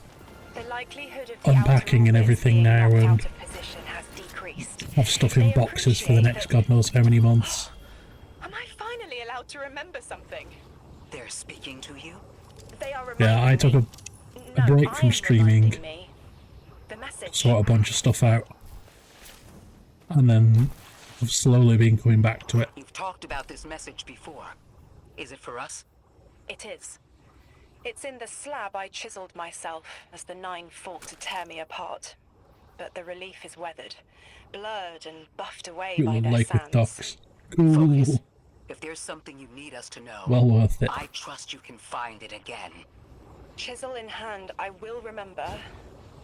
Speaker 3: unpacking and everything now and have stuff in boxes for the next God knows how many months.
Speaker 7: Am I finally allowed to remember something?
Speaker 6: They're speaking to you?
Speaker 7: They are
Speaker 3: Yeah, I took a break from streaming,
Speaker 7: The message.
Speaker 3: sort a bunch of stuff out, and then I've slowly been coming back to it.
Speaker 6: You've talked about this message before. Is it for us?
Speaker 7: It is. It's in the slab I chiseled myself as the Nine fought to tear me apart. But the relief is weathered, blurred and buffed away
Speaker 3: You
Speaker 7: by
Speaker 3: look
Speaker 7: their
Speaker 3: like with
Speaker 7: sands.
Speaker 3: ducks. Cool.
Speaker 6: Focus. If there's something you need us to know,
Speaker 3: Well worth it.
Speaker 6: I trust you can find it again.
Speaker 7: Chisel in hand, I will remember,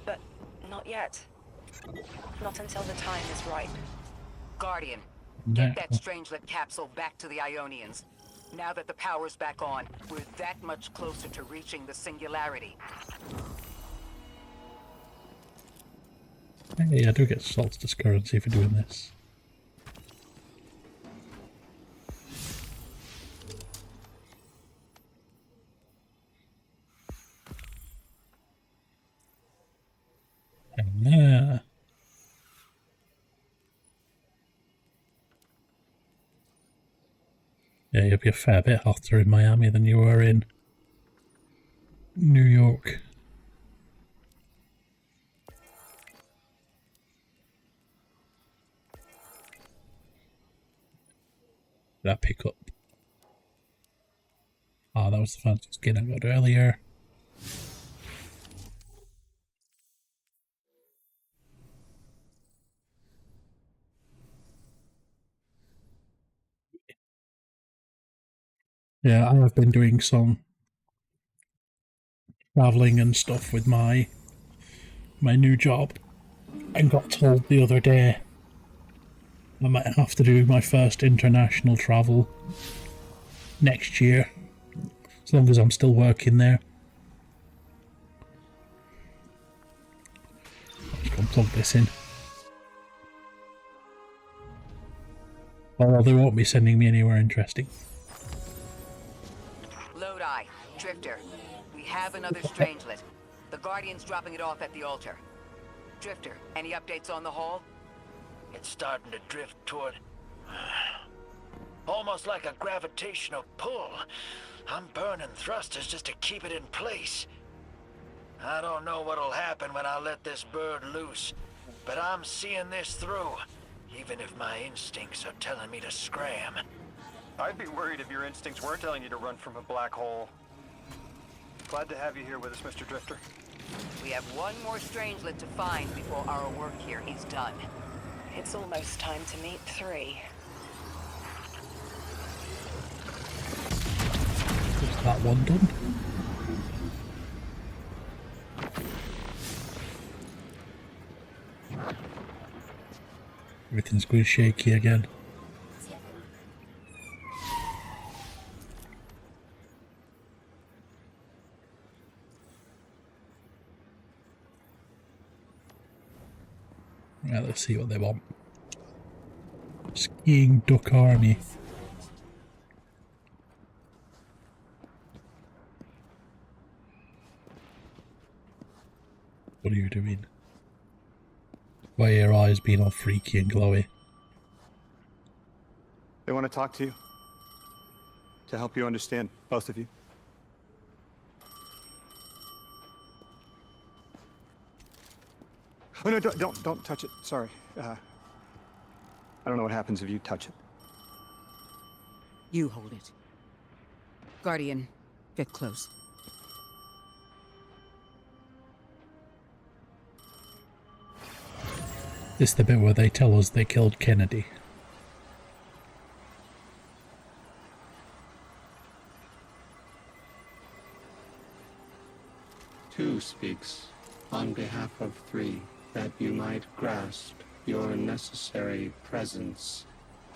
Speaker 7: but not yet. Not until the time is ripe.
Speaker 6: Guardian,
Speaker 3: Yeah.
Speaker 6: get that Strangelet capsule back to the Ionians. Now that the power's back on, we're that much closer to reaching the singularity.
Speaker 3: Hey, I do get solstice currency for doing this. Yeah. Yeah, you'll be a fair bit hotter in Miami than you were in New York. Did I pick up? Ah, that was the fancy skin I got earlier. Yeah, I have been doing some travelling and stuff with my new job, and got told the other day I might have to do my first international travel next year, as long as I'm still working there. Let's go and plug this in. Well, they won't be sending me anywhere interesting.
Speaker 6: Lodi, Drifter. We have another Strangelet. The Guardian's dropping it off at the altar. Drifter, any updates on the hall?
Speaker 8: It's starting to drift toward... almost like a gravitational pull. I'm burning thrusters just to keep it in place. I don't know what'll happen when I let this bird loose, but I'm seeing this through, even if my instincts are telling me to scram.
Speaker 9: I'd be worried if your instincts weren't telling you to run from a black hole. Glad to have you here with us, Mr. Drifter.
Speaker 6: We have one more Strangelet to find before our work here is done.
Speaker 7: It's almost time to meet 3.
Speaker 3: Is that one done? Everything's going shaky again. Right, let's see what they want. Skiing Duck Army. What are you doing? Why are your eyes being all freaky and glowy?
Speaker 9: They want to talk to you. To help you understand, both of you. Oh no, don't touch it. Sorry. I don't know what happens if you touch it.
Speaker 10: You hold it. Guardian, get close.
Speaker 3: This is the bit where they tell us they killed Kennedy.
Speaker 11: Two speaks on behalf of 3, that you might grasp your necessary presence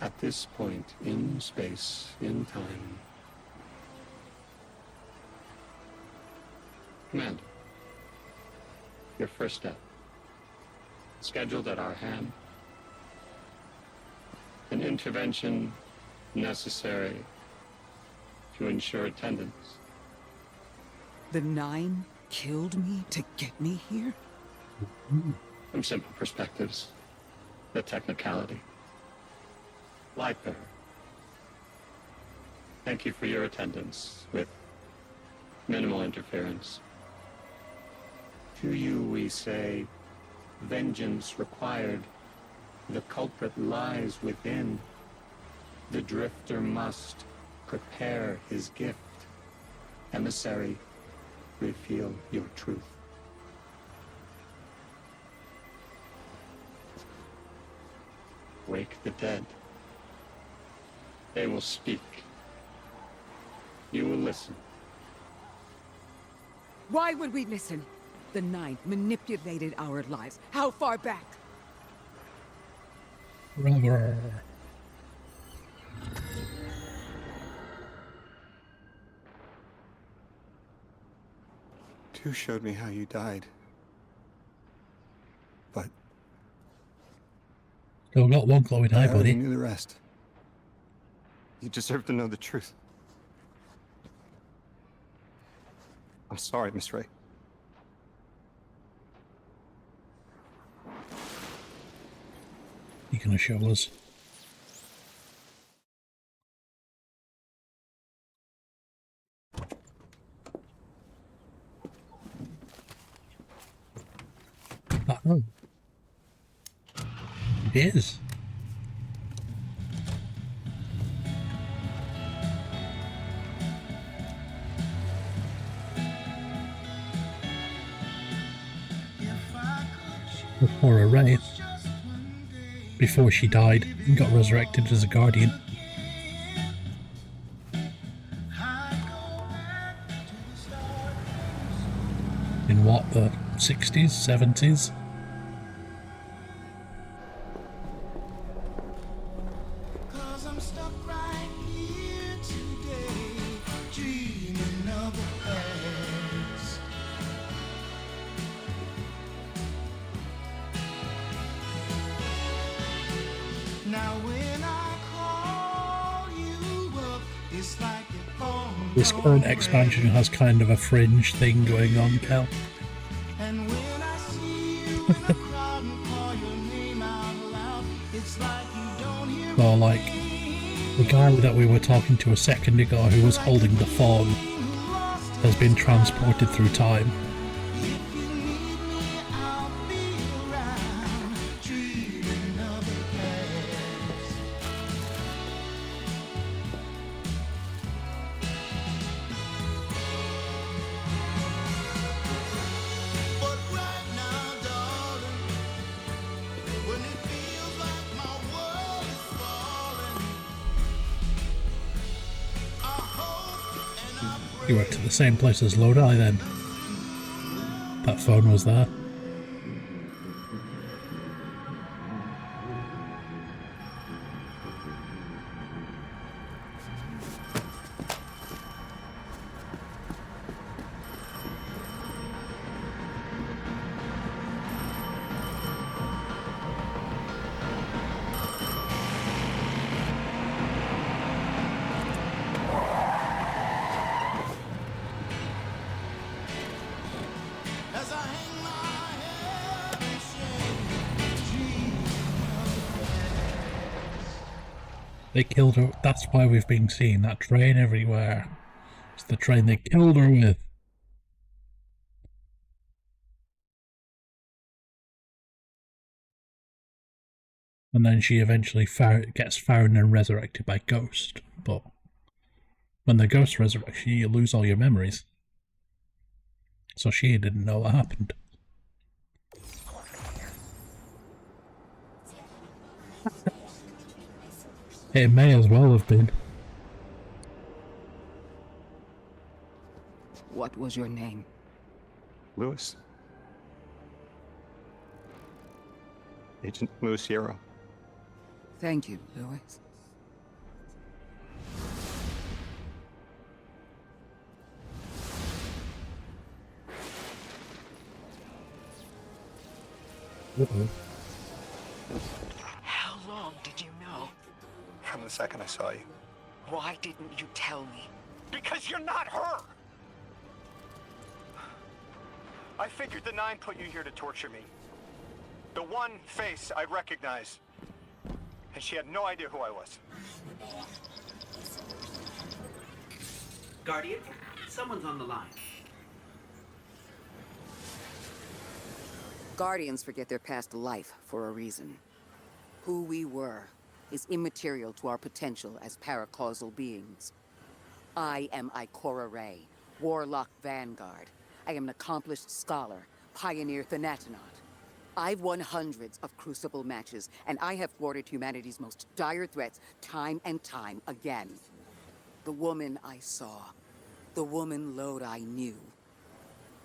Speaker 11: at this point in space, in time. Commander, your first step, scheduled at our hand. An intervention necessary to ensure attendance.
Speaker 10: The 9 killed me to get me here?
Speaker 11: From simple perspectives, the technicality. Lightbearer, thank you for your attendance with minimal interference. To you we say, vengeance required. The culprit lies within. The Drifter must prepare his gift. Emissary, reveal your truth. Wake the dead. They will speak. You will listen.
Speaker 10: Why would we listen? The 9 manipulated our lives. How far back?
Speaker 3: Forever.
Speaker 9: Two showed me how you died. But
Speaker 3: Still got one glowing eye,
Speaker 9: I already
Speaker 3: buddy.
Speaker 9: knew the rest. You deserve to know the truth. I'm sorry, Miss Ray.
Speaker 3: You gonna show us? Oh. It is. Before a Ray, before she died and got resurrected as a guardian. in what, the 60s, 70s? This current expansion has kind of a fringe thing going on, Kel. So, like, the guy that we were talking to a second ago who was holding the phone has been transported through time. You went to the same place as Lodi then. That phone was there. They killed her. That's why we've been seeing that train everywhere. It's the train they killed her with. And then she eventually gets found and resurrected by Ghost. But when the Ghost resurrects you, you lose all your memories. So she didn't know what happened. It may as well have been.
Speaker 10: What was your name?
Speaker 9: Lewis. Agent Lewis Yarrow.
Speaker 10: Thank you, Lewis.
Speaker 6: How long did you know?
Speaker 9: From the second I saw you.
Speaker 6: Why didn't you tell me?
Speaker 9: Because you're not her! I figured the Nine put you here to torture me. The one face I recognize. And she had no idea who I was.
Speaker 5: Guardian, someone's on the line.
Speaker 10: Guardians forget their past life for a reason. Who we were is immaterial to our potential as paracausal beings. I am Ikora Ray, Warlock Vanguard. I am an accomplished scholar, pioneer Thanatonaut. I've won hundreds of Crucible matches, and I have thwarted humanity's most dire threats time and time again. The woman I saw, the woman Lodi knew,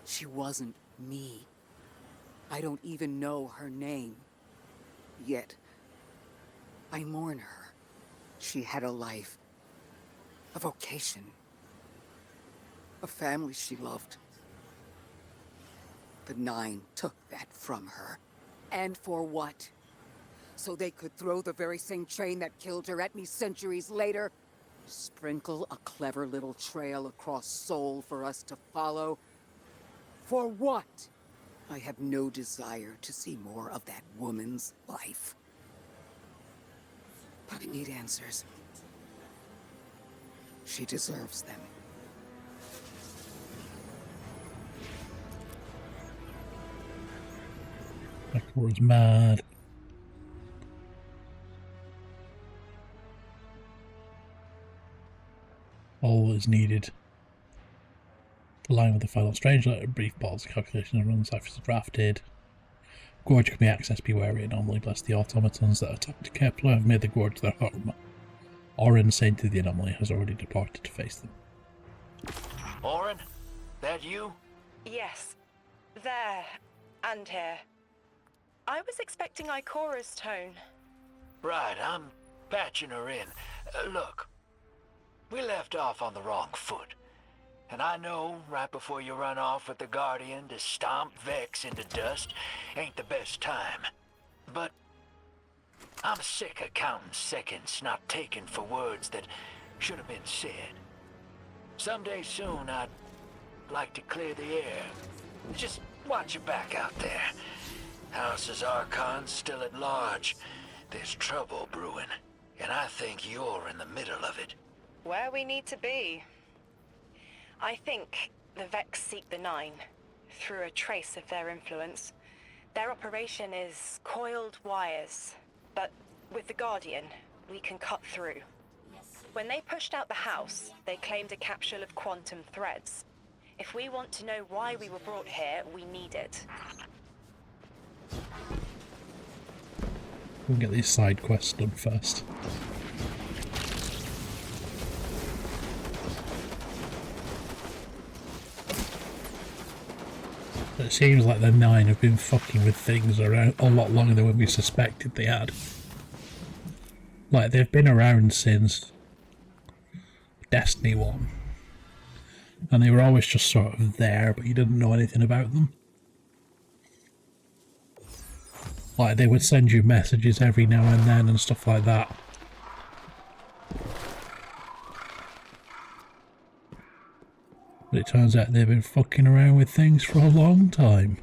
Speaker 10: she wasn't me. I don't even know her name. Yet, I mourn her. She had a life, a vocation, a family she loved. The Nine took that from her. And for what? So they could throw the very same train that killed her at me centuries later? Sprinkle a clever little trail across Seoul for us to follow? For what? I have no desire to see more of that woman's life. But I need answers. She deserves them.
Speaker 3: Ikora's mad. All is needed. The line with the final strange letter, brief pause, calculation and run ciphers drafted. Gorge can be accessed, be wary, anomaly bless the automatons that attacked Kepler have made the gorge their home. Orin, saint of the anomaly, has already departed to face them.
Speaker 8: Orin? That you?
Speaker 7: Yes. There. And here. I was expecting Ikora's tone.
Speaker 8: Right, I'm patching her in. Look, we left off on the wrong foot. And I know right before you run off with the Guardian to stomp Vex into dust ain't the best time. But I'm sick of counting seconds not taken for words that should have been said. Someday soon I'd like to clear the air. Just watch your back out there. House's Archon's still at large. There's trouble brewing, and I think you're in the middle of it.
Speaker 7: Where we need to be. I think the Vex seek the Nine, through a trace of their influence. Their operation is coiled wires, but with the Guardian, we can cut through. When they pushed out the house, they claimed a capsule of quantum threads. If we want to know why we were brought here, we need it.
Speaker 3: We'll get these side quests done first. It seems like the Nine have been fucking with things around a lot longer than we suspected they had. Like, they've been around since Destiny 1. And they were always just sort of there, but you didn't know anything about them. Like, they would send you messages every now and then and stuff like that. But it turns out they've been fucking around with things for a long time.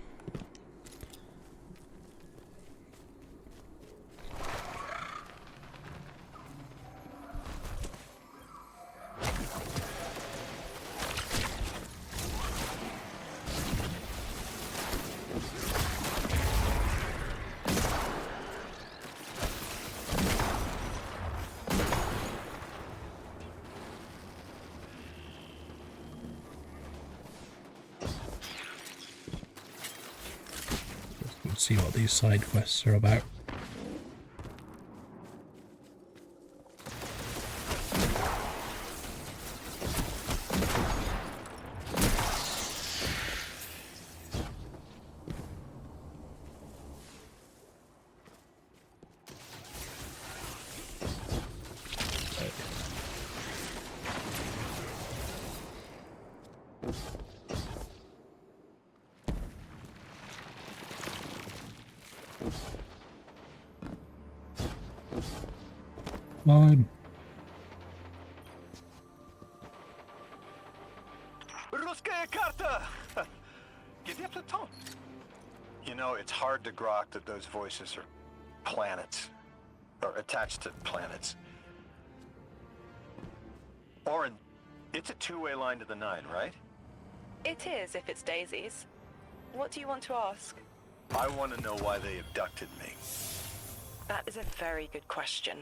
Speaker 3: See what these side quests are about. Mine.
Speaker 9: Ruskaya karta! You know, it's hard to grok that those voices are planets. Or attached to planets. Orin, it's a two-way line to the Nine, right?
Speaker 7: It is, if it's daisies. What do you want to ask?
Speaker 9: I want to know why they abducted me.
Speaker 7: That is a very good question.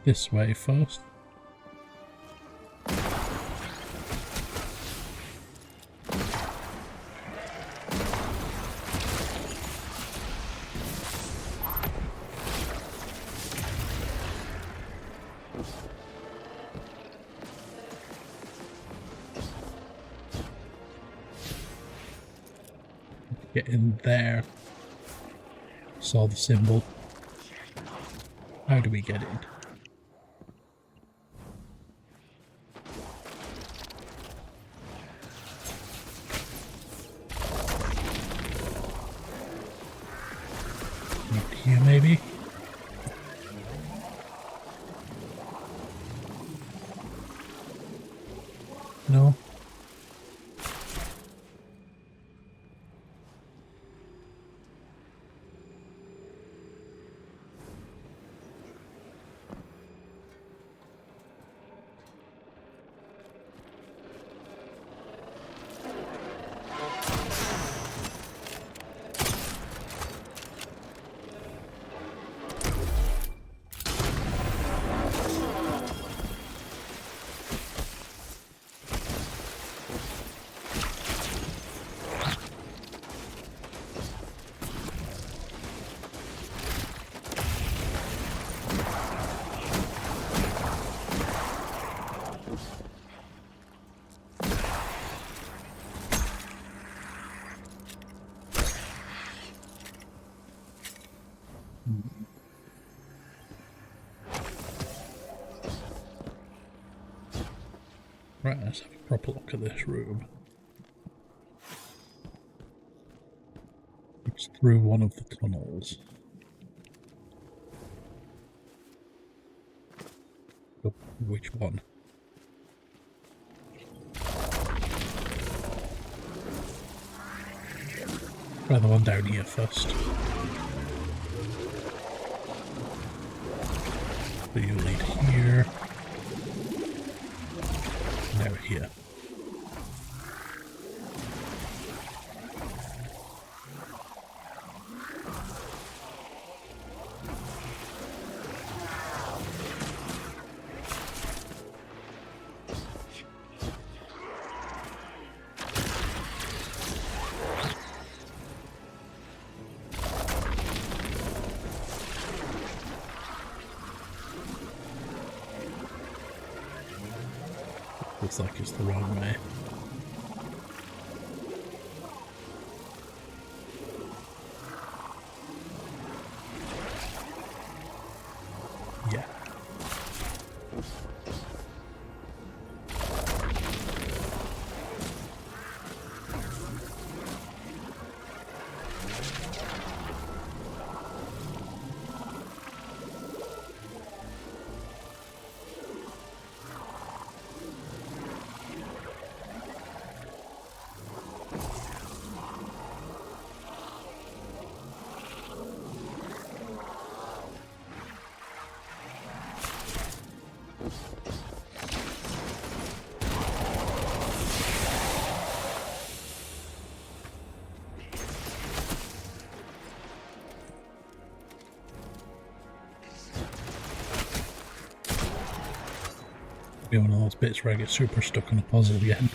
Speaker 3: This way first. Get in there. Saw the symbol. How do we get in? Up here, maybe? No? Right, let's have a proper look at this room. It's through one of the tunnels. Oh, which one? Try the one down here first. So you lead here. Now here. Looks like it's the wrong way. Yeah. Be one of those bits where I get super stuck on a puzzle again.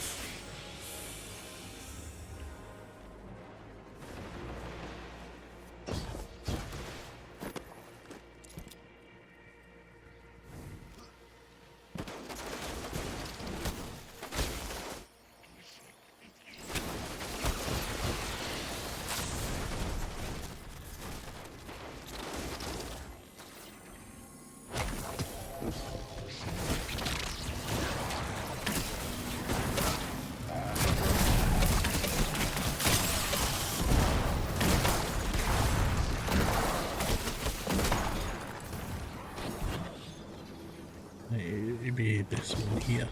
Speaker 3: Maybe this one here.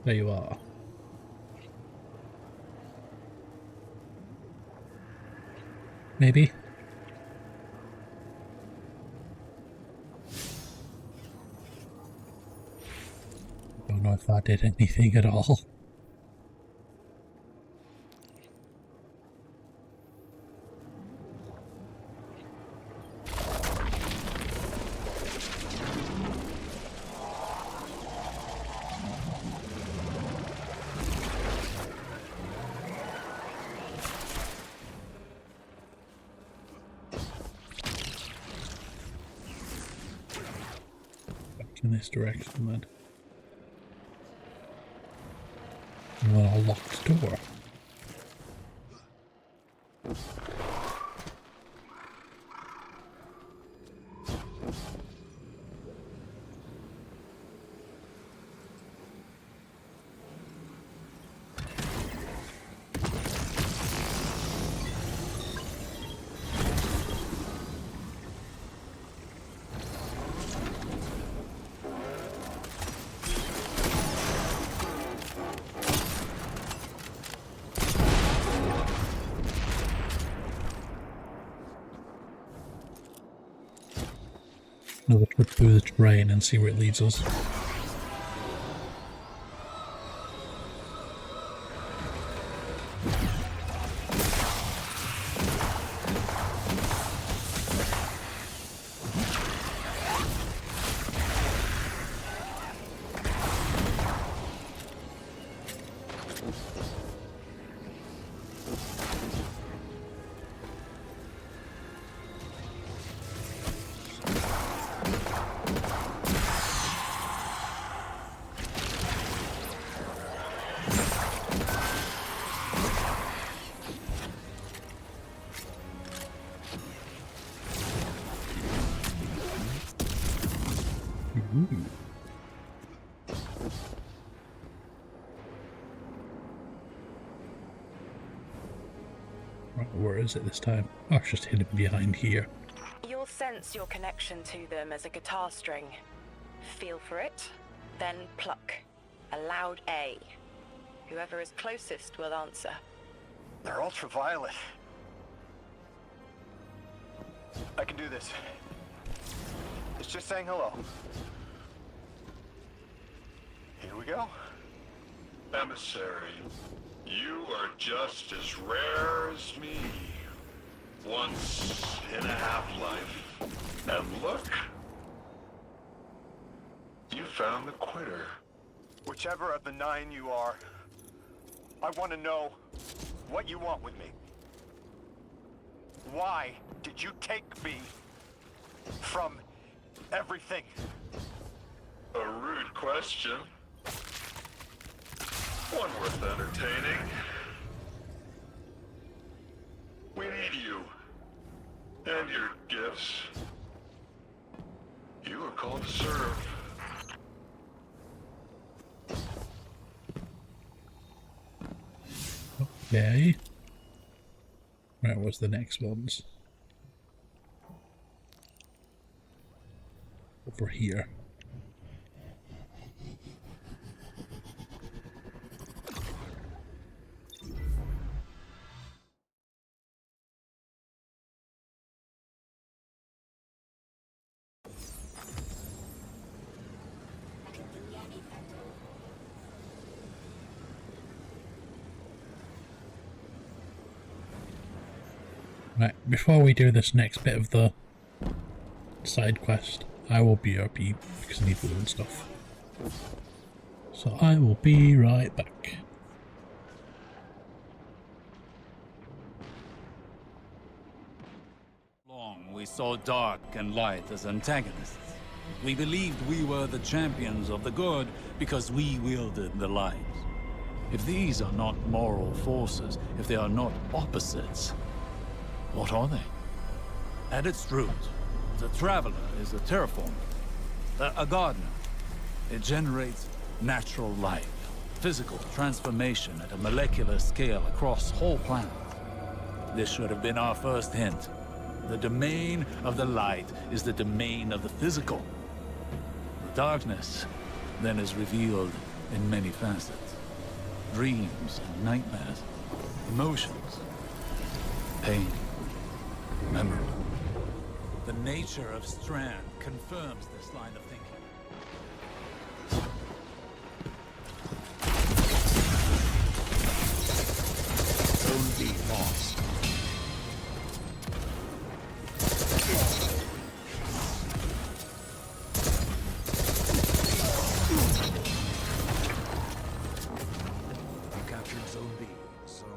Speaker 3: There you are. Maybe. Don't know if that did anything at all. In this direction then. A locked door. Another trip through the terrain and see where it leads us. Ooh. Right, where is it this time? Oh, it's just hidden behind here.
Speaker 7: You'll sense your connection to them as a guitar string. Feel for it, then pluck. A loud A. Whoever is closest will answer.
Speaker 9: They're ultraviolet. I can do this. It's just saying hello. Here we go.
Speaker 12: Emissary, you are just as rare as me. Once in a half-life. And look, you found the quitter.
Speaker 9: Whichever of the 9 you are, I want to know what you want with me. Why did you take me from everything?
Speaker 12: A rude question. One worth entertaining. We need you. And your gifts. You are called to serve.
Speaker 3: Okay. Right, what's the next ones? Over here. Right, before we do this next bit of the side quest, I will BRB because I need food and stuff. So I will be right back.
Speaker 13: Long we saw dark and light as antagonists. We believed we were the champions of the good because we wielded the light. If these are not moral forces, if they are not opposites, what are they? At its root, the Traveler is a terraformer, a gardener. It generates natural life, physical transformation at a molecular scale across whole planets. This should have been our first hint. The domain of the light is the domain of the physical. The darkness then is revealed in many facets. Dreams and nightmares, emotions, pain, memory. The nature of Strand confirms this line of thinking. Zone B lost. We captured Zone B. Zone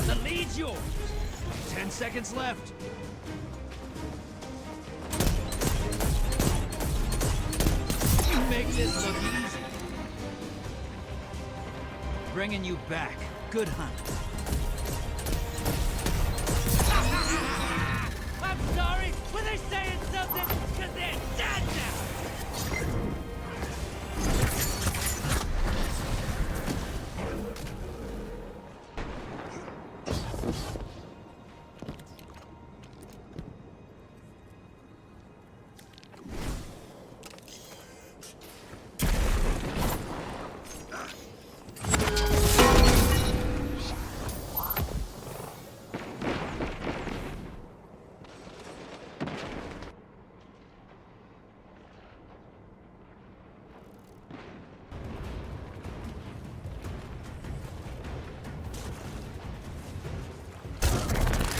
Speaker 14: The lead's yours. 10 seconds left. You make this look easy. Bringing you back. Good hunt. I'm sorry. Were they saying something? Because they're dead now.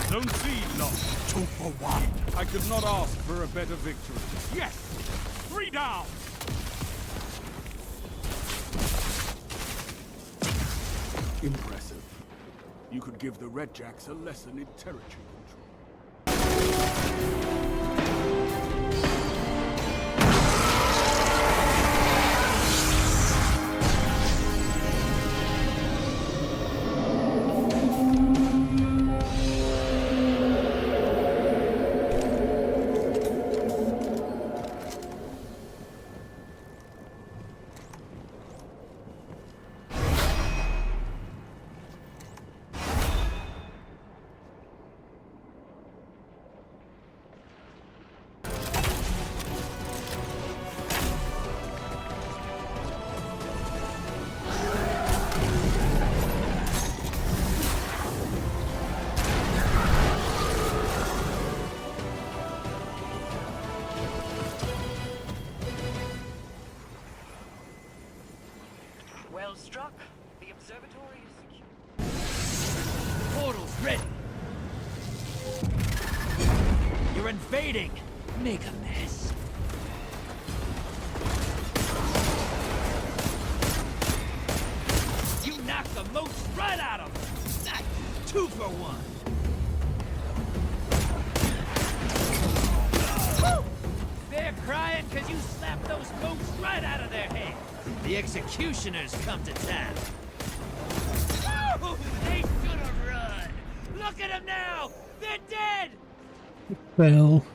Speaker 15: Zone C lost. 2 for 1. I could not ask for a better victory. Yes! 3 down! Impressive. You could give the Redjacks a lesson in territory control.
Speaker 14: Well struck. The observatory is secure. Portal's ready. You're invading. Make a mess. You knocked the most right out of them. 2 for 1. Woo! They're crying because you slapped those moats right out of their heads. The executioners come to town. Oh, they should have run. Look at them now. They're dead.
Speaker 3: Well.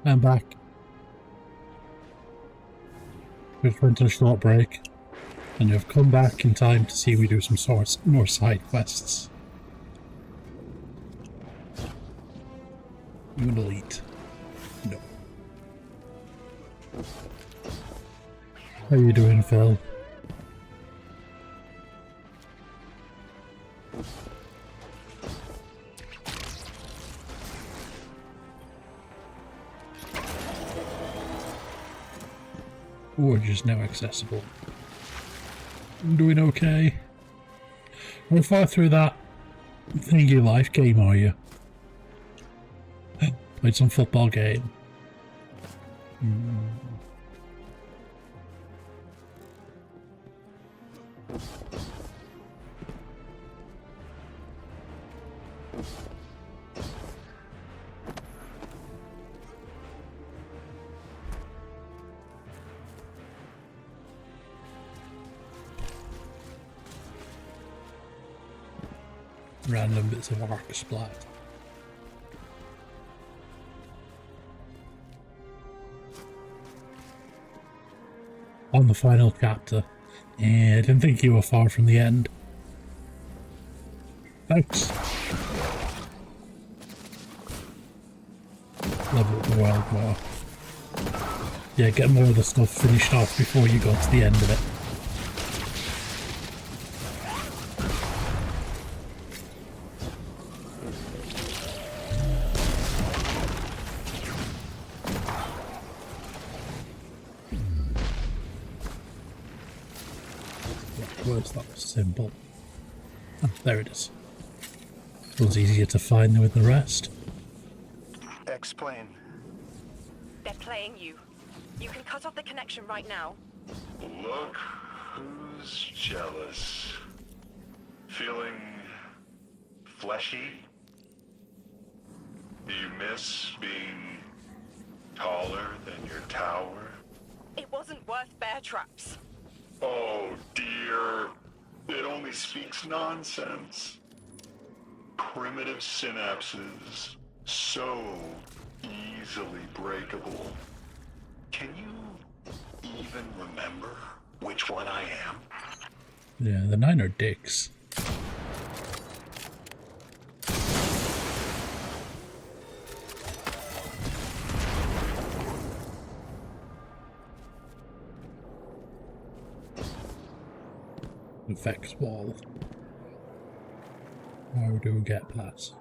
Speaker 3: I'm back. Just went on a short break, and you've come back in time to see me do some more side quests. You an elite? No. How you doing, Phil? Forge is now accessible. I'm doing okay. How far through that thingy life game are you? Played some football game. Random bits of arc splat. On the final chapter. Yeah, I didn't think you were far from the end. Thanks. Level up the world more. Yeah, get more of the stuff finished off before you go to the end of it. Where's that symbol? Oh, there it is. It was easier to find with the rest.
Speaker 9: Explain.
Speaker 7: They're playing you. You can cut off the connection right now.
Speaker 12: Look who's jealous. Feeling fleshy? Do you miss being taller than your tower?
Speaker 7: It wasn't worth bear traps.
Speaker 12: Oh dear, it only speaks nonsense. Primitive synapses, so easily breakable. Can you even remember which one I am?
Speaker 3: Yeah, the 9 are dicks. Effects wall. How do we get past?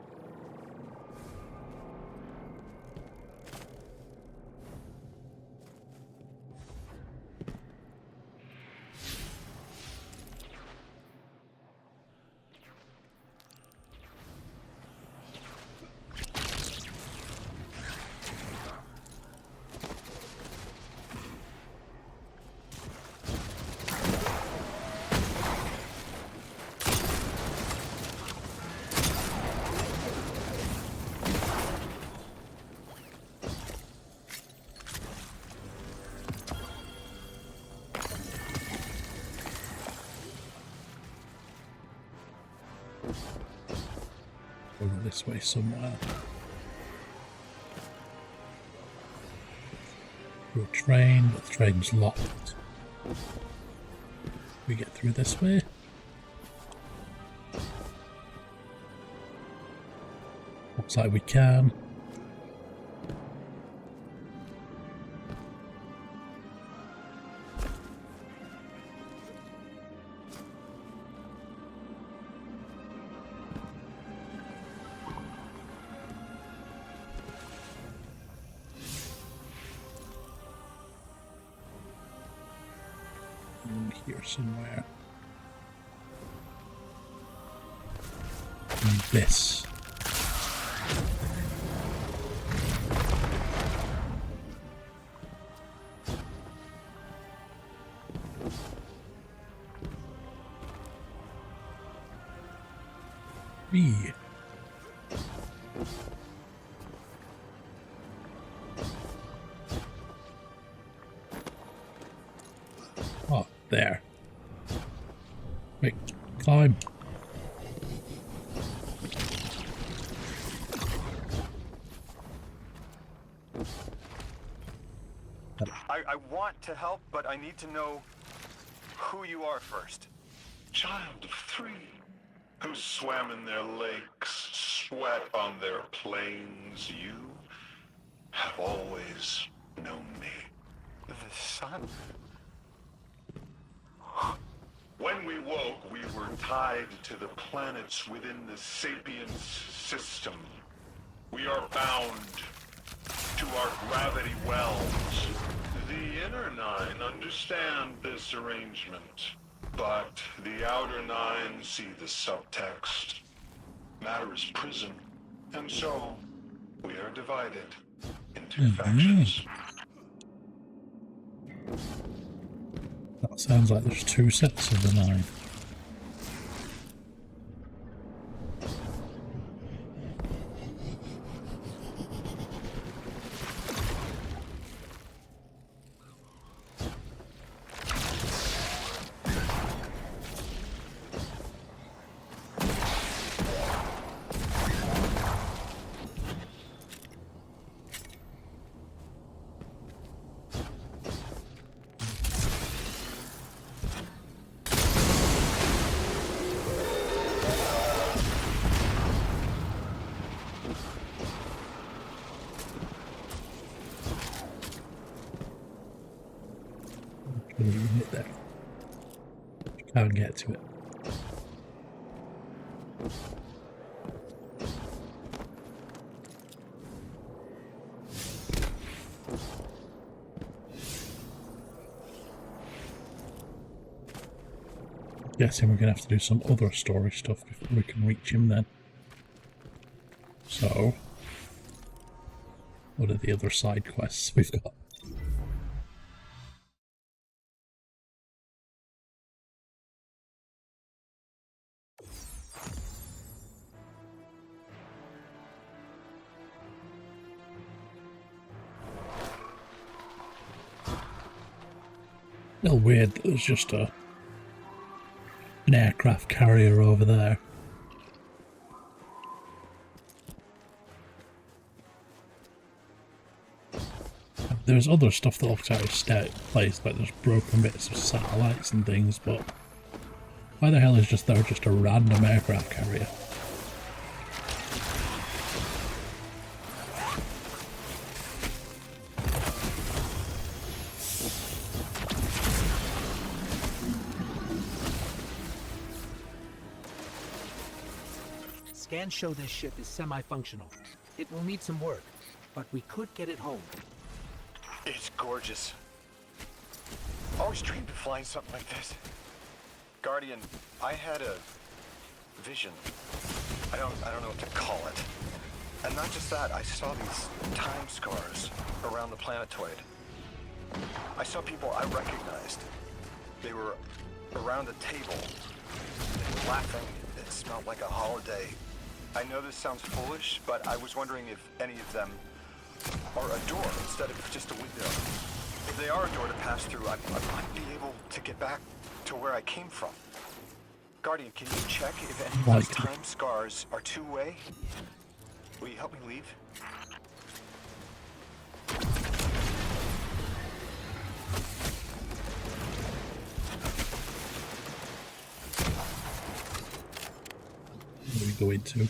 Speaker 3: Over this way somewhere. Through a train, but the train's locked. We get through this way. Looks like we can. Here somewhere. And this. B. Oh, there. Quick, climb.
Speaker 9: I want to help, but I need to know who you are first.
Speaker 12: Child of 3, who swam in their lakes, sweat on their plains, you have always known me.
Speaker 9: The sun?
Speaker 12: When we woke, we were tied to the planets within the Sapiens system. We are bound to our gravity wells. The inner 9 understand this arrangement, but the outer 9 see the subtext. Matter is prison, and so we are divided into factions.
Speaker 3: That sounds like there's 2 sets of the 9. There. Can't get to it. Guessing we're gonna have to do some other story stuff before we can reach him then. So, what are the other side quests we've got? A little weird that there's just an aircraft carrier over there. There's other stuff that looks out of place, like there's broken bits of satellites and things, but why the hell is there just a random aircraft carrier?
Speaker 5: Scans show this ship is semi-functional. It will need some work, but we could get it home.
Speaker 9: It's gorgeous. Always dreamed of flying something like this. Guardian, I had a vision. I don't know what to call it. And not just that, I saw these time scars around the planetoid. I saw people I recognized. They were around a table. They were laughing. It smelled like a holiday. I know this sounds foolish, but I was wondering if any of them are a door instead of just a window. If they are a door to pass through, I might be able to get back to where I came from. Guardian, can you check if any of those time scars are two-way? Will you help me leave?
Speaker 3: Where are we going to?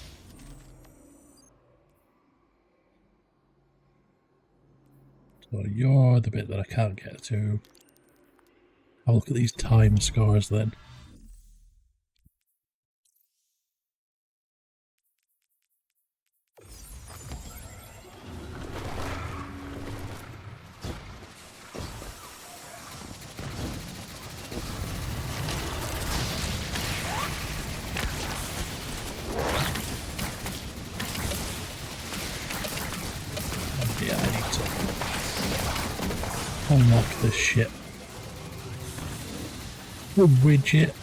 Speaker 3: So you're the bit that I can't get to. I'll look at these time scars then. Yeah, I need to unlock this shit. A widget.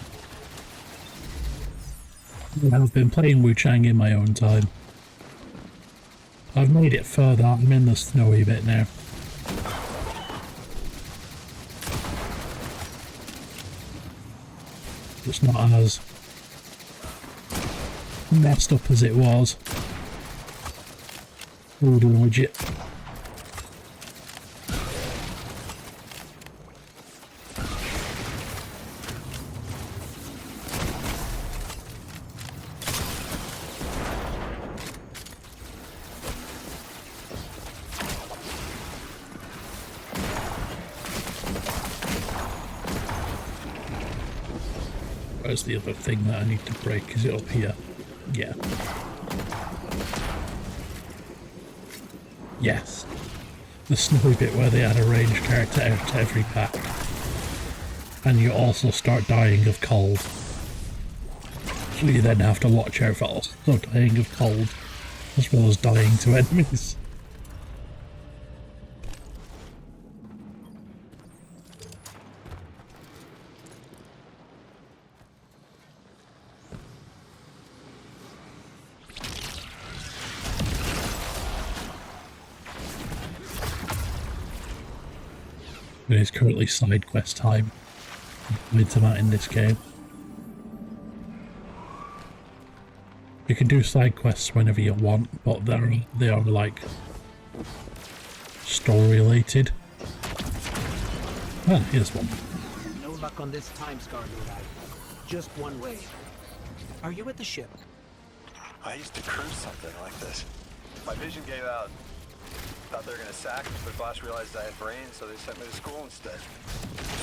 Speaker 3: I've been playing Wu Chang in my own time. I've made it further. I'm in the snowy bit now. It's not as messed up as it was. Ooh, the widget. Where's the other thing that I need to break? Is it up here? Yeah. Yes. The snowy bit where they add a ranged character out to every pack. And you also start dying of cold. So you then have to watch out for also dying of cold, as well as dying to enemies. It is currently side quest time with that in this game. You can do side quests whenever you want, but they are like story related. Ah, here's one.
Speaker 5: No luck on this time scar, Lodi. Just one way. Are you at the ship?
Speaker 9: I used to cruise something like this. My vision gave out. Thought they were gonna sack me, but boss realized I had brains, so they sent me to school instead.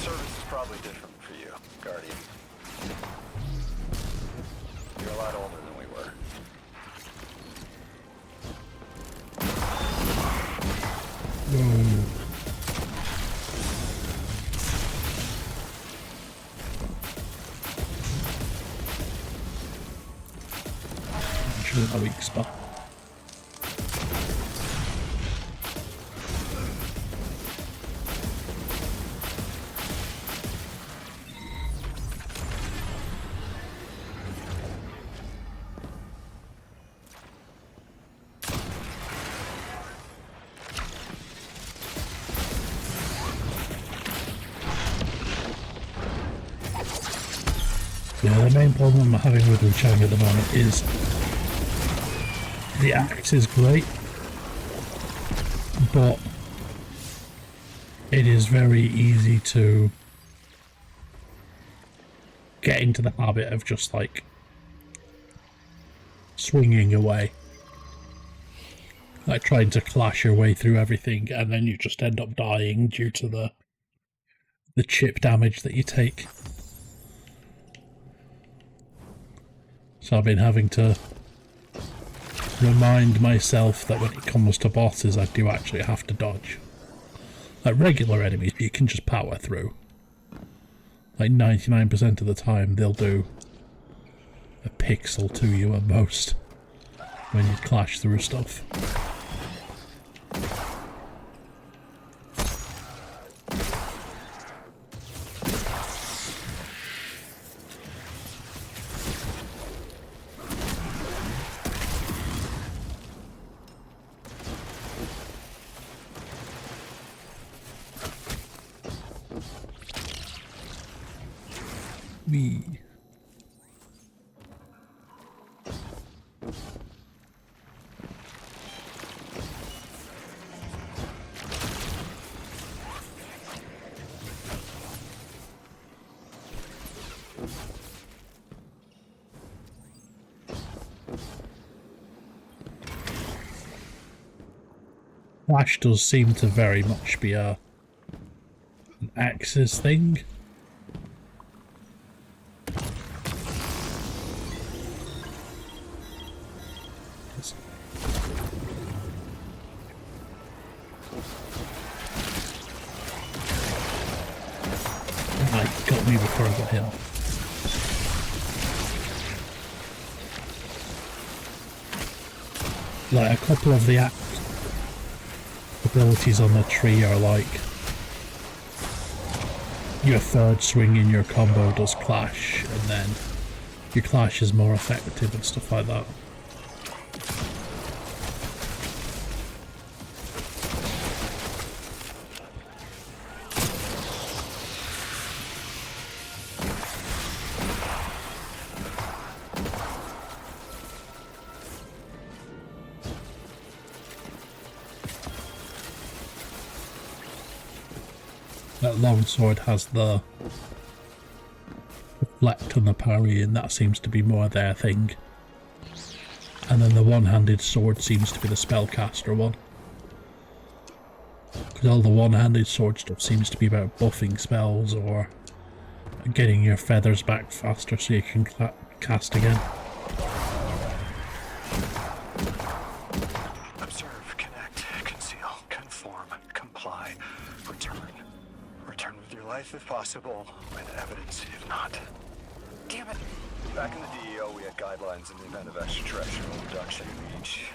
Speaker 9: Service is probably different for you, Guardian. You're a lot older than we were.
Speaker 3: Whoa. I'm sure a weak spot. Yeah, the main problem I'm having with Wu Chang at the moment is the axe is great, but it is very easy to get into the habit of just like swinging away, like trying to clash your way through everything, and then you just end up dying due to the chip damage that you take. So I've been having to remind myself that when it comes to bosses, I do actually have to dodge. Like regular enemies, you can just power through. Like 99% of the time, they'll do a pixel to you at most when you clash through stuff. Me. Flash does seem to very much be an Axis thing. Got me before I got him. Like a couple of the abilities on the tree are like your third swing in your combo does clash, and then your clash is more effective and stuff like that. That longsword has the reflect and the parry, and that seems to be more their thing. And then the one-handed sword seems to be the spellcaster one. Because all the one-handed sword stuff seems to be about buffing spells or getting your feathers back faster so you can cast again.
Speaker 9: Observe, connect, conceal, conform, comply, return. Return with your life if possible, with evidence if not. Damn it! Back in the DEO, we had guidelines in the event of extraterrestrial abduction. We each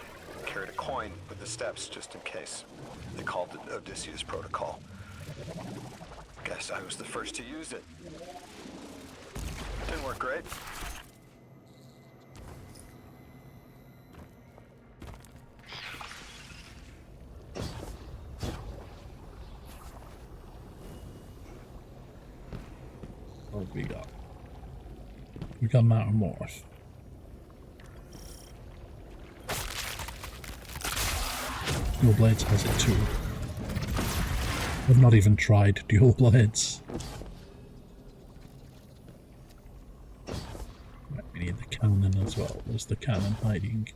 Speaker 9: carried a coin with the steps just in case. They called it Odysseus Protocol. Guess I was the first to use it. Didn't work great.
Speaker 3: What have we got? We got Mountain Morph. Dual Blades has it too. I've not even tried Dual Blades. Right, we need the cannon as well. Where's the cannon hiding?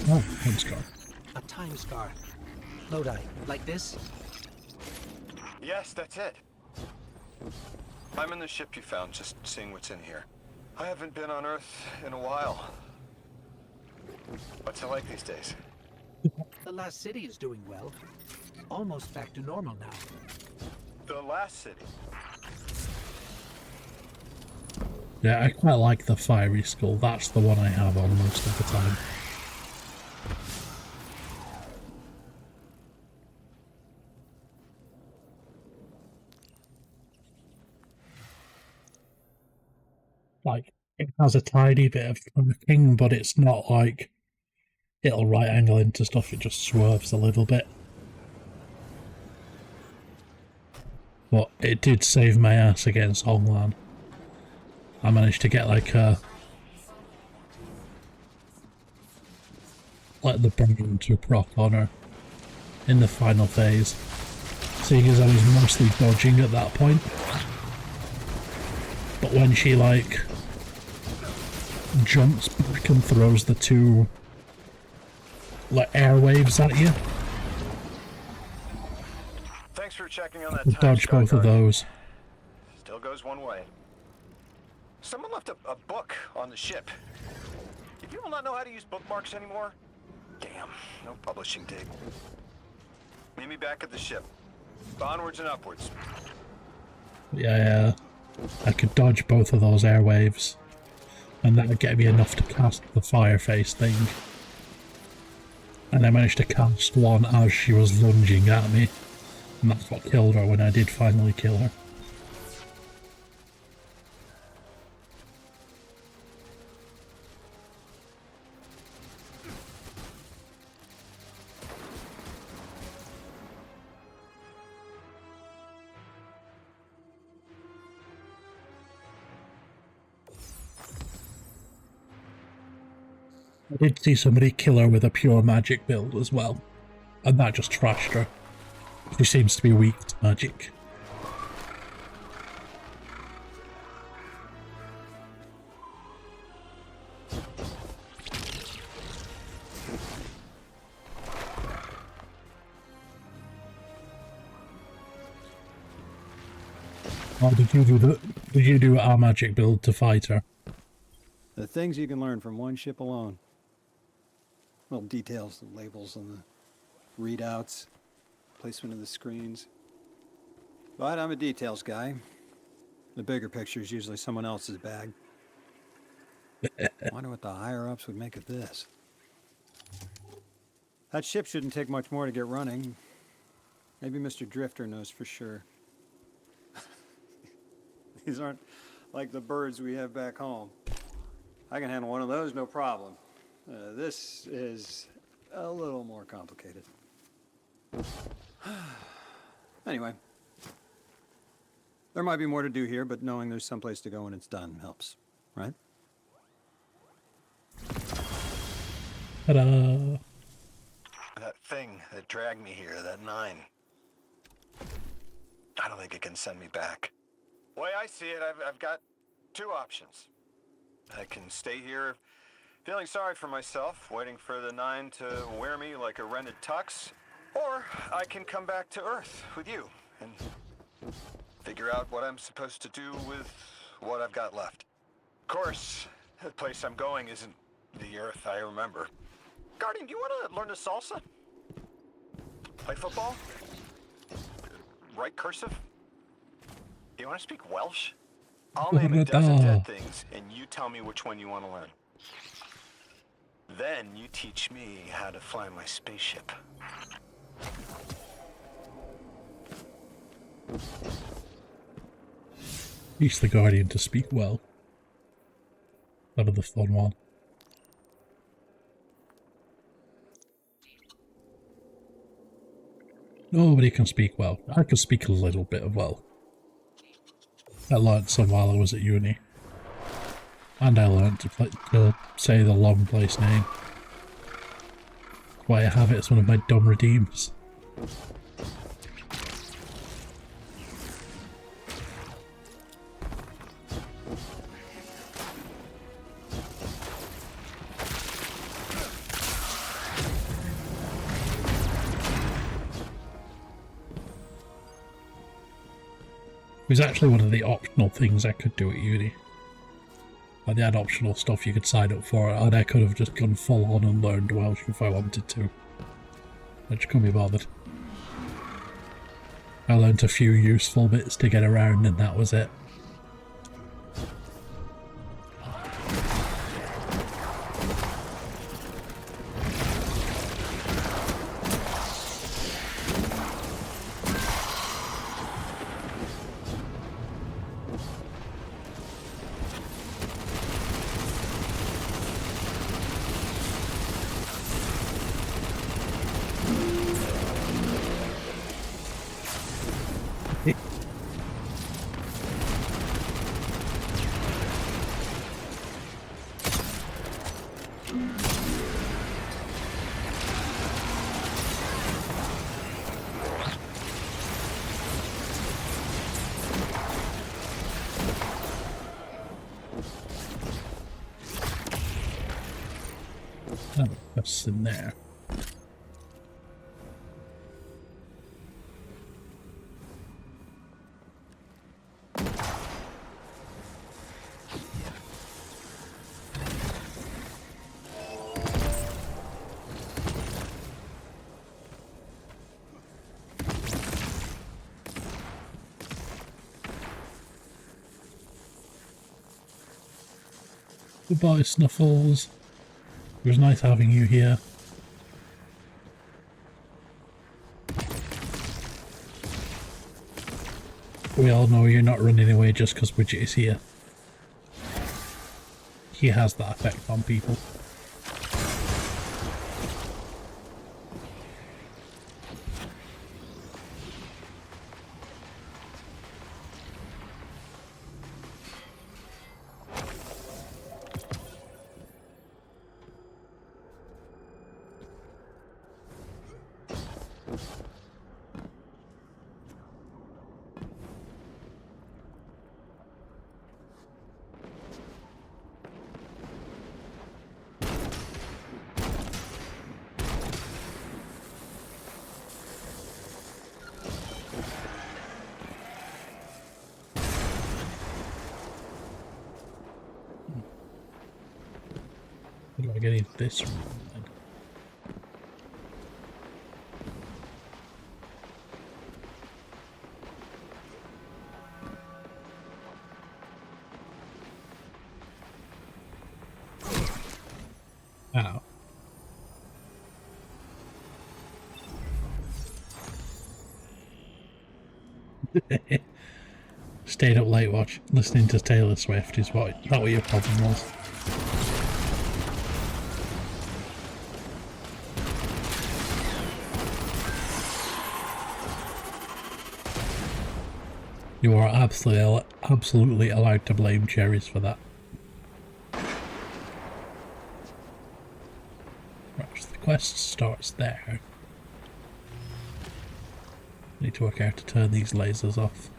Speaker 3: Oh, time scar.
Speaker 5: A time scar. Lodi, like this?
Speaker 9: Yes, that's it. I'm in the ship you found, just seeing what's in here. I haven't been on Earth in a while. What's it like these days?
Speaker 5: The last city is doing well. Almost back to normal now.
Speaker 9: The last city?
Speaker 3: Yeah, I quite like the fiery skull. That's the one I have on most of the time. Like, it has a tiny bit of tracking, but it's not like it'll right angle into stuff, it just swerves a little bit. But it did save my ass against Honglan. I managed to get like the burn to proc on her in the final phase, seeing as I was mostly dodging at that point. But when she like jumps back and throws the two like airwaves at you,
Speaker 9: Thanks for checking on that.
Speaker 3: Dodge both of those.
Speaker 9: Still goes one way. Someone left a book on the ship. Do people not know how to use bookmarks anymore? Damn, no publishing date. Meet me back at the ship. Onwards and upwards.
Speaker 3: Yeah, I could dodge both of those airwaves, and that would get me enough to cast the Fireface thing. And I managed to cast one as she was lunging at me, and that's what killed her when I did finally kill her. I did see somebody kill her with a pure magic build as well, and that just trashed her. She seems to be weak to magic. Oh, did you do our magic build to fight her?
Speaker 16: The things you can learn from one ship alone. Little details, the labels and the readouts, placement of the screens. But I'm a details guy. The bigger picture is usually someone else's bag. Wonder what the higher-ups would make of this. That ship shouldn't take much more to get running. Maybe Mr. Drifter knows for sure. These aren't like the birds we have back home. I can handle one of those, no problem. This is a little more complicated. Anyway. There might be more to do here, but knowing there's someplace to go when it's done helps, right?
Speaker 3: Ta-da!
Speaker 9: That thing that dragged me here, that 9. I don't think it can send me back. The way I see it, I've got 2 options. I can stay here feeling sorry for myself, waiting for the 9 to wear me like a rented tux, or I can come back to Earth with you and figure out what I'm supposed to do with what I've got left. Of course, the place I'm going isn't the Earth I remember. Guardian, do you want to learn the salsa? Play football? Write cursive? Do you want to speak Welsh? I'll name a dozen dead things, and you tell me which one you want to learn. Then you teach me how to fly my spaceship.
Speaker 3: Teach the Guardian to speak well. That was the fun one. Nobody can speak well. I can speak a little bit of well. I learnt some while I was at uni. And I learnt to say the long place name. Why I have it as one of my dumb redeems. It was actually one of the optional things I could do at uni. Like, they had optional stuff you could sign up for, and I could have just gone full on and learned Welsh if I wanted to. I just couldn't be bothered. I learnt a few useful bits to get around, and that was it. What's in there? Goodbye, Snuffles. It was nice having you here. We all know you're not running away just because Widget is here. He has that effect on people. How do I get into this room then? Ow. Stayed up late listening to Taylor Swift is what your problem was. You are absolutely allowed to blame cherries for that. Right, so the quest starts there. Need to work out to turn these lasers off.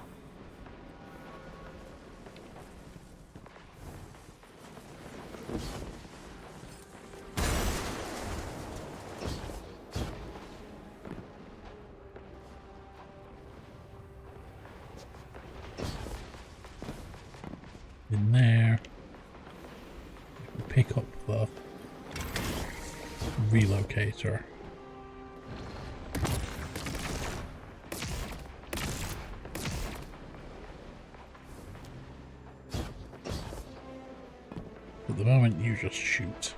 Speaker 3: In there, pick up the relocator. At the moment, you just shoot.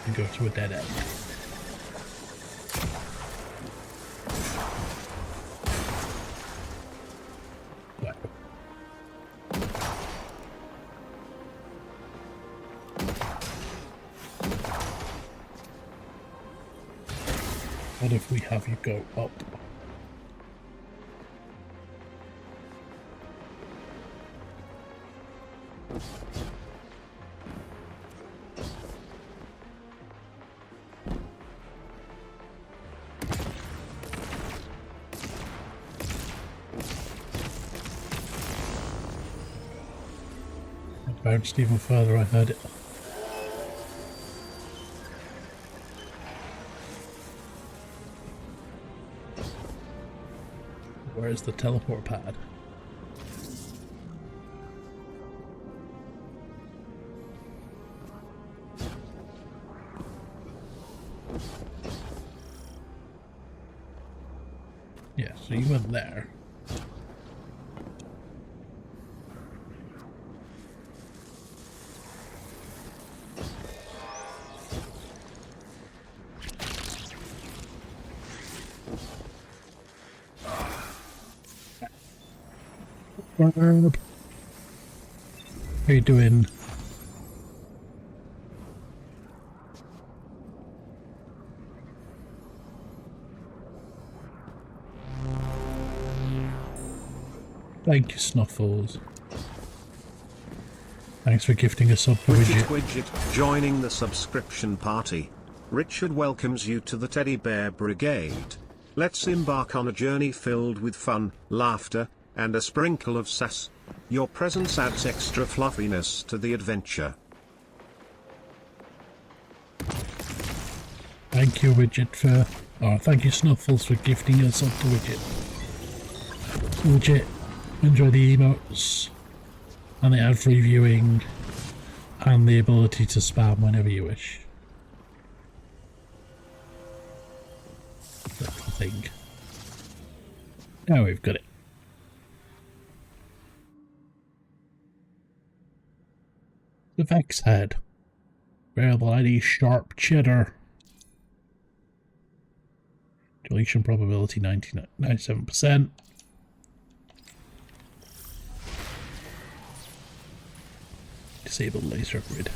Speaker 3: And go to a dead end. What if we have you go up? It bounced even further, I heard it. Where's the teleport pad? Yeah, so you went there. How you doing? Thank you, Snuffles. Thanks for gifting us up,
Speaker 1: Widget joining the subscription party. Richard welcomes you to the Teddy Bear Brigade. Let's embark on a journey filled with fun, laughter, and a sprinkle of sass. Your presence adds extra fluffiness to the adventure.
Speaker 3: Thank you, Widget, for... Oh, thank you, Snuffles, for gifting us up to Widget. Widget, enjoy the emotes, and the ad-free viewing, and the ability to spam whenever you wish. That's the thing. Now we've got it. The Vex head. Rare bloody sharp cheddar. Deletion probability 97%. Disable laser grid.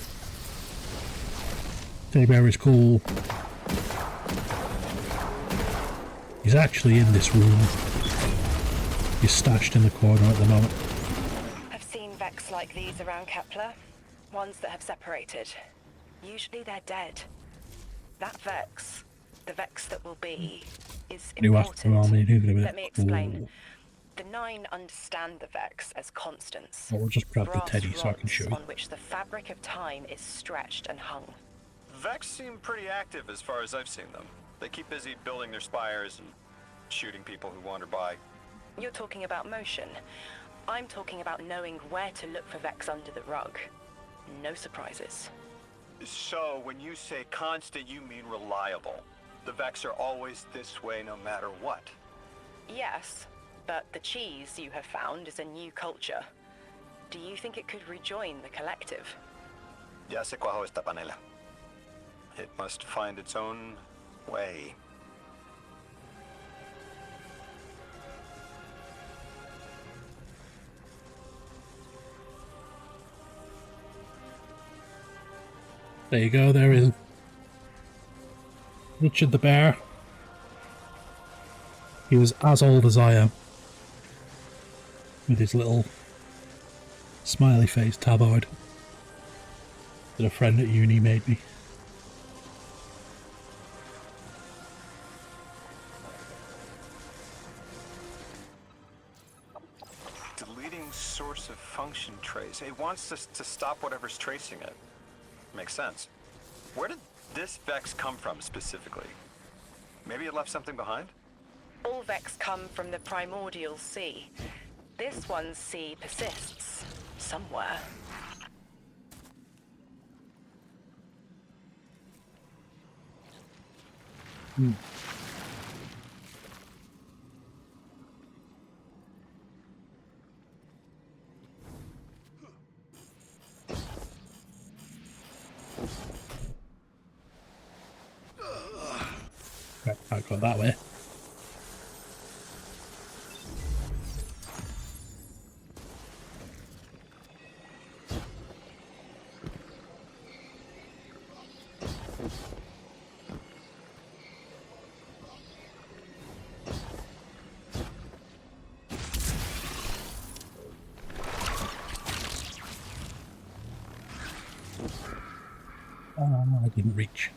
Speaker 3: Teddy Bear is cool. He's actually in this room. He's stashed in the corner at the moment.
Speaker 7: I've seen Vex like these around Kepler. Ones that have separated. Usually they're dead. That Vex, the Vex that will be, is
Speaker 3: You asked for
Speaker 7: important.
Speaker 3: me,
Speaker 7: Let me explain. The Nine understand the Vex as constants.
Speaker 3: We'll just grab the
Speaker 7: Brass
Speaker 3: teddy so I can
Speaker 7: rods
Speaker 3: show you.
Speaker 7: on which the fabric of time is stretched and hung.
Speaker 9: Vex seem pretty active as far as I've seen them. They keep busy building their spires and shooting people who wander by.
Speaker 7: You're talking about motion. I'm talking about knowing where to look for Vex under the rug. No surprises.
Speaker 9: So, when you say constant, you mean reliable. The Vex are always this way no matter what.
Speaker 7: Yes, but the cheese you have found is a new culture. Do you think it could rejoin the collective?
Speaker 9: Ya sé cuajo esta panela. It must find its own way.
Speaker 3: There you go, there is Richard the Bear. He was as old as I am, with his little smiley face tabard that a friend at uni made me.
Speaker 9: Deleting source of function trace. It wants us to stop whatever's tracing it. Makes sense. Where did this Vex come from specifically? Maybe it left something behind?
Speaker 7: All Vex come from the primordial sea. This one's sea persists somewhere.
Speaker 3: Right, can't go that way. Oh, I didn't reach.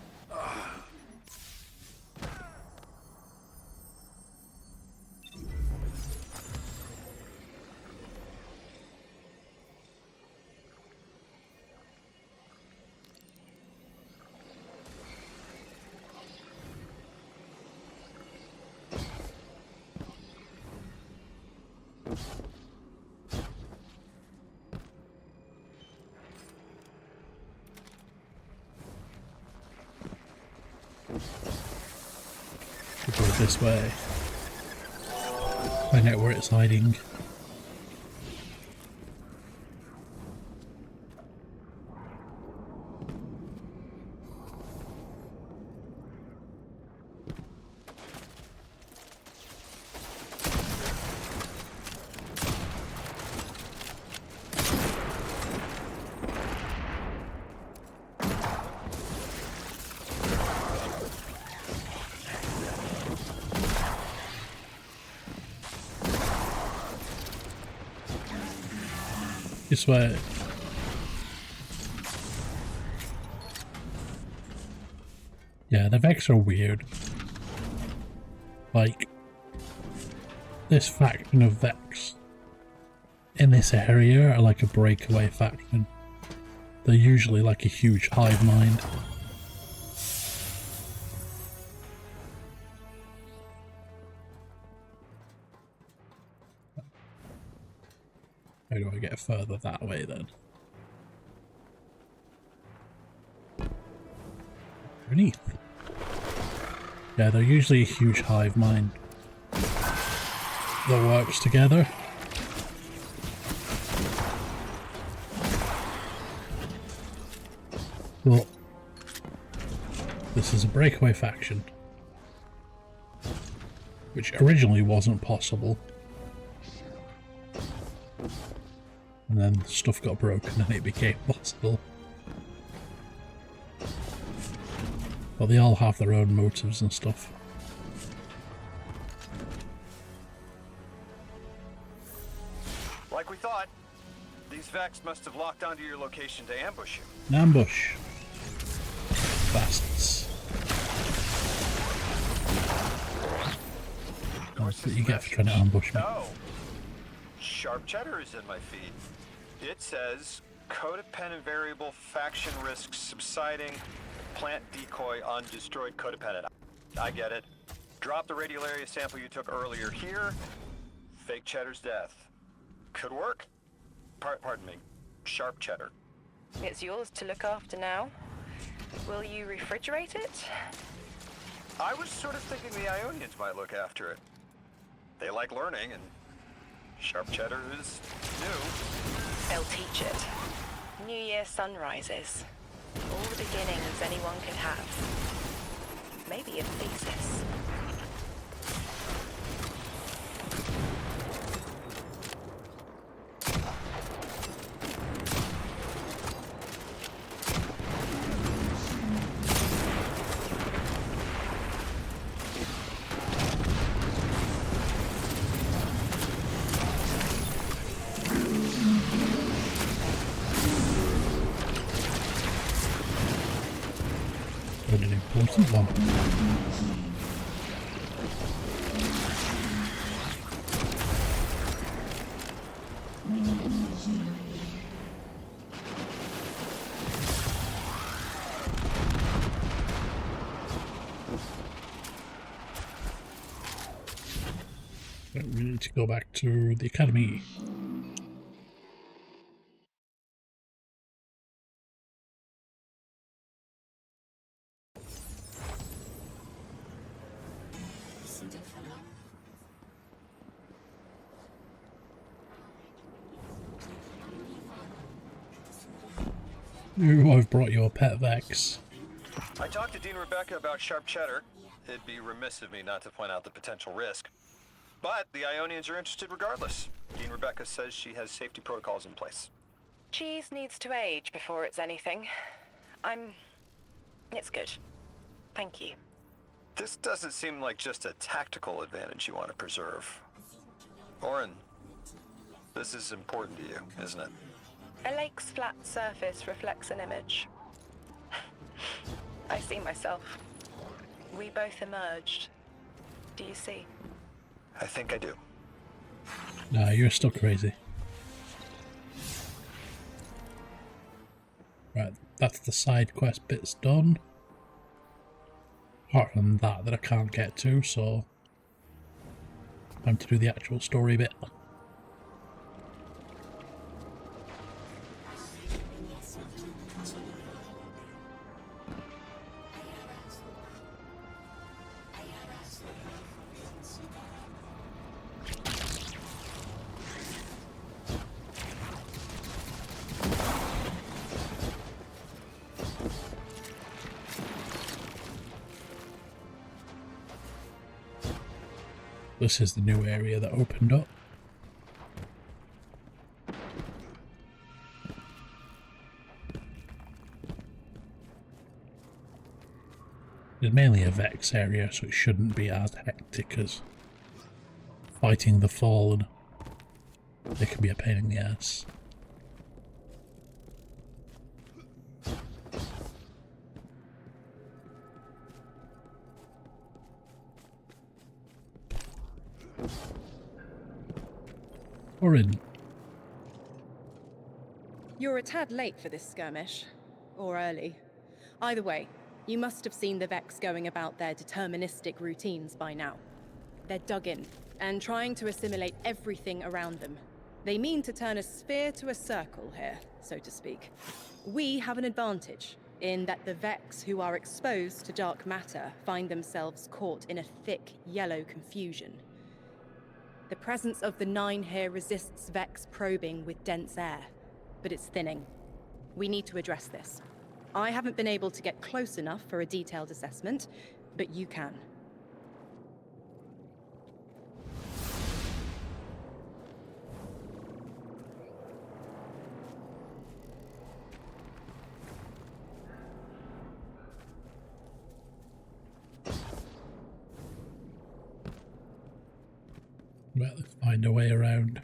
Speaker 3: Go this way. Find out where it's hiding. This way. Yeah, the Vex are weird. Like, this faction of Vex in this area are like a breakaway faction. They're usually like a huge hive mind. How do I get further that way then? Underneath. Yeah, they're usually a huge hive mind that works together. Well, this is a breakaway faction, which originally wasn't possible. And then stuff got broken and it became possible. But they all have their own motives and stuff.
Speaker 9: Like we thought, these Vex must have locked onto your location to ambush you.
Speaker 3: An ambush. bastards. That's what you get for trying to ambush me.
Speaker 9: Oh, sharp cheddar is in my feed. It says, codependent variable, faction risks subsiding, plant decoy on destroyed codependent. I get it. Drop the radial area sample you took earlier here. Fake cheddar's death. Could work. Pardon me. Sharp cheddar.
Speaker 7: It's yours to look after now. Will you refrigerate it?
Speaker 9: I was sort of thinking the Ionians might look after it. They like learning, and sharp cheddar is new.
Speaker 7: They'll teach it. New Year sunrises. All the beginnings anyone could have. Maybe a thesis.
Speaker 3: What an important one. We need to go back to the academy. Ooh, I've brought your pet Vex.
Speaker 9: I talked to Dean Rebecca about sharp cheddar. It'd be remiss of me not to point out the potential risk. But the Ionians are interested regardless. Dean Rebecca says she has safety protocols in place.
Speaker 7: Cheese needs to age before it's anything. It's good. Thank you.
Speaker 9: This doesn't seem like just a tactical advantage you want to preserve. Orin, this is important to you, isn't it?
Speaker 7: A lake's flat surface reflects an image. I see myself. We both emerged. Do you see?
Speaker 9: I think I do.
Speaker 3: Nah, you're still crazy. Right, that's the side quest bit's done. Apart from that I can't get to, so time to do the actual story bit. This is the new area that opened up. It's mainly a Vex area, so it shouldn't be as hectic as fighting the Fallen. They can be a pain in the ass. Orin.
Speaker 17: You're a tad late for this skirmish. Or early. Either way, you must have seen the Vex going about their deterministic routines by now. They're dug in, and trying to assimilate everything around them. They mean to turn a sphere to a circle here, so to speak. We have an advantage, in that the Vex who are exposed to dark matter find themselves caught in a thick, yellow confusion. The presence of the Nine here resists Vex probing with dense air, but it's thinning. We need to address this. I haven't been able to get close enough for a detailed assessment, but you can.
Speaker 3: Well, let's find a way around.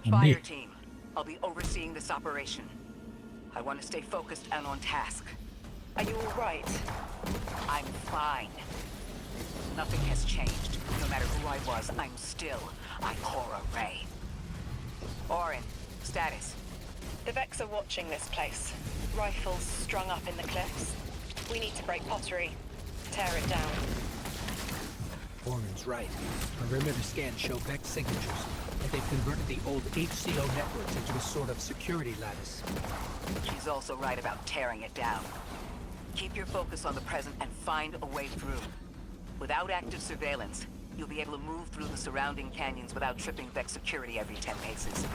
Speaker 6: Fire team, I'll be overseeing this operation. I want to stay focused and on task.
Speaker 7: Are you all right?
Speaker 6: I'm fine. Nothing has changed. No matter who I was, I'm still Ikora Ray. Orin, status.
Speaker 7: The Vex are watching this place. Rifles strung up in the cliffs. We need to break pottery. Tear it down.
Speaker 5: Orin's right. Perimeter scans show Vex signatures, and they've converted the old HCO networks into a sort of security lattice.
Speaker 6: She's also right about tearing it down. Keep your focus on the present and find a way through. Without active surveillance, you'll be able to move through the surrounding canyons without tripping Vex security every 10 paces.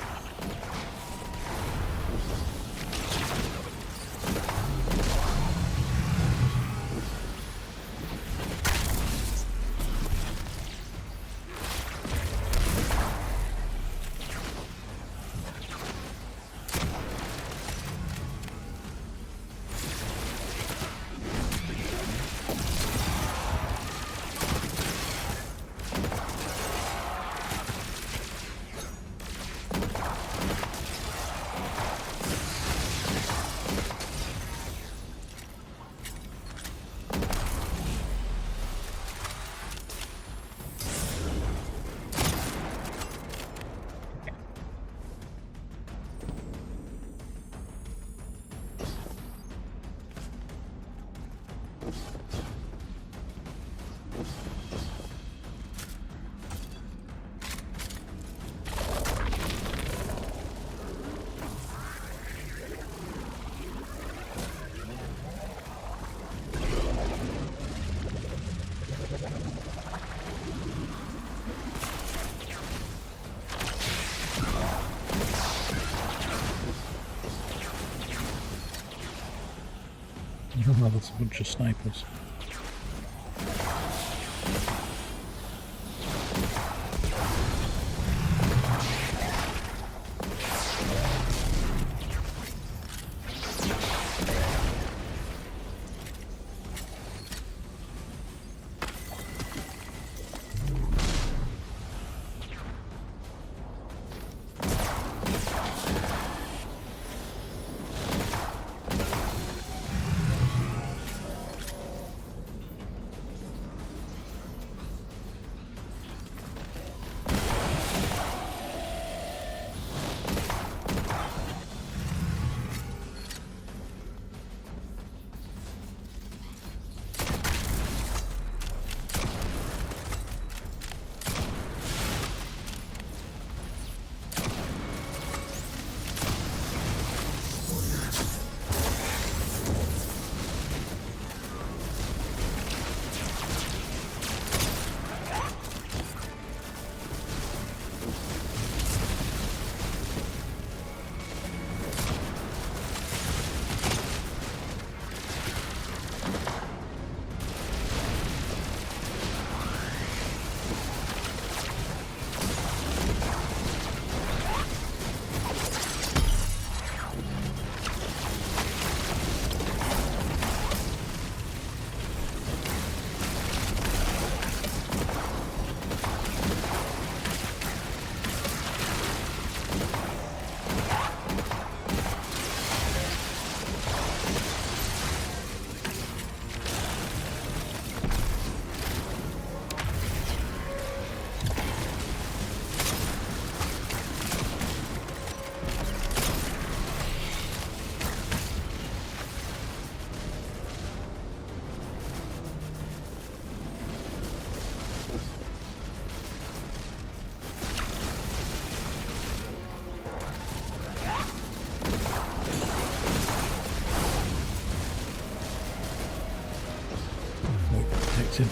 Speaker 3: Oh, there's a bunch of snipers.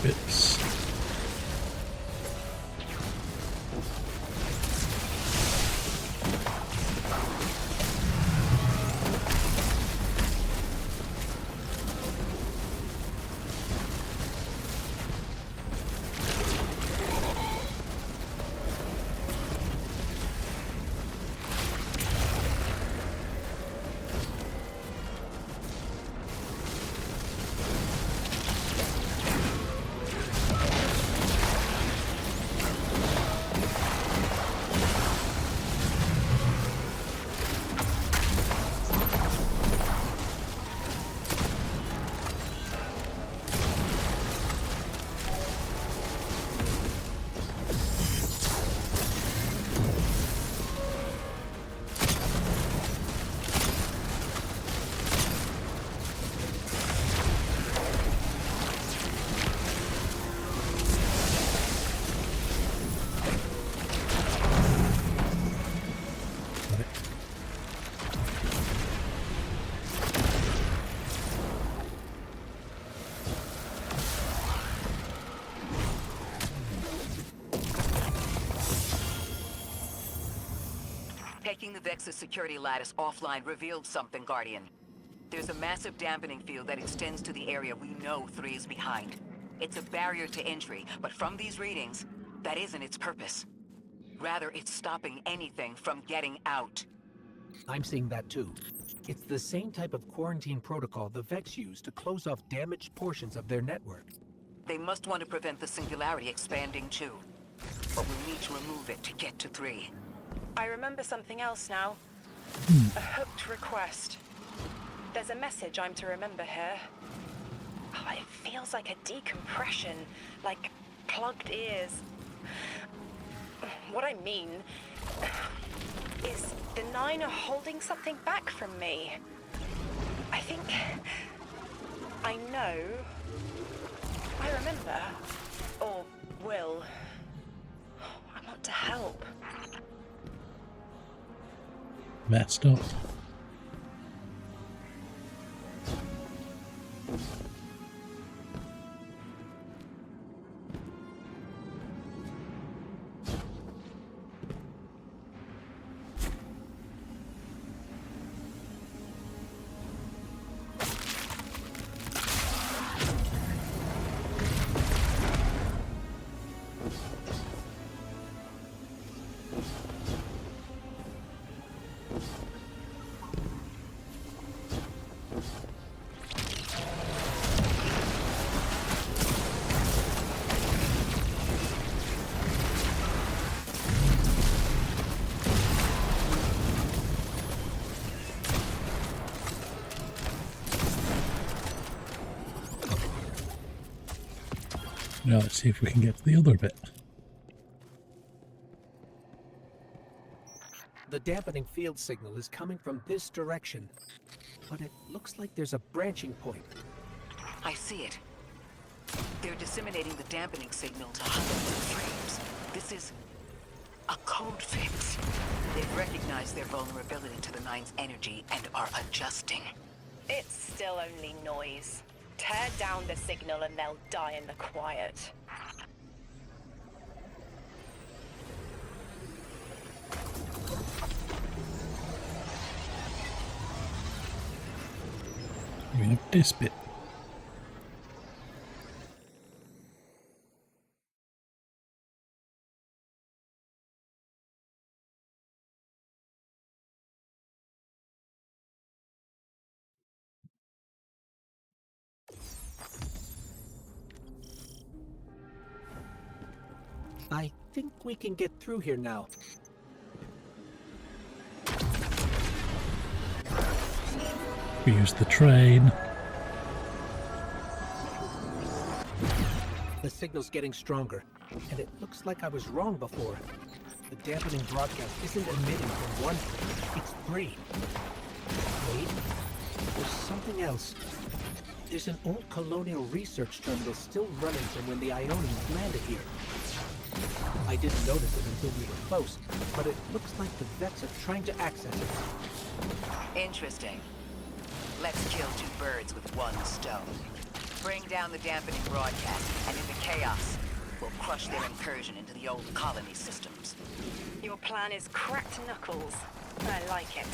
Speaker 3: Bits.
Speaker 6: Taking the Vex's security lattice offline revealed something, Guardian. There's a massive dampening field that extends to the area we know 3 is behind. It's a barrier to entry, but from these readings, that isn't its purpose. Rather, it's stopping anything from getting out.
Speaker 5: I'm seeing that too. It's the same type of quarantine protocol the Vex use to close off damaged portions of their network.
Speaker 6: They must want to prevent the singularity expanding too. But we'll need to remove it to get to 3.
Speaker 7: I remember something else now. A hooked request. There's a message I'm to remember here. Oh, it feels like a decompression, like plugged ears. What I mean is the 9 are holding something back from me. I think I know. I remember. Or will. I want to help.
Speaker 3: Messed up. Now let's see if we can get to the other bit.
Speaker 5: The dampening field signal is coming from this direction, but it looks like there's a branching point.
Speaker 6: I see it. They're disseminating the dampening signal to hundreds of frames. This is a code fix. They've recognized their vulnerability to the 9's energy and are adjusting.
Speaker 7: It's still only noise. Tear down the signal and they'll die in the quiet.
Speaker 3: We have this bit.
Speaker 5: I think we can get through here now.
Speaker 3: We use the train.
Speaker 5: The signal's getting stronger, and it looks like I was wrong before. The dampening broadcast isn't emitting from 1, it's 3. Wait, there's something else. There's an old colonial research terminal still running from when the Ionians landed here. I didn't notice it until we were close, but it looks like the Vex are trying to access it.
Speaker 6: Interesting. Let's kill 2 birds with 1 stone. Bring down the dampening broadcast, and in the chaos, we'll crush their incursion into the old colony systems.
Speaker 7: Your plan is cracked knuckles. I like it.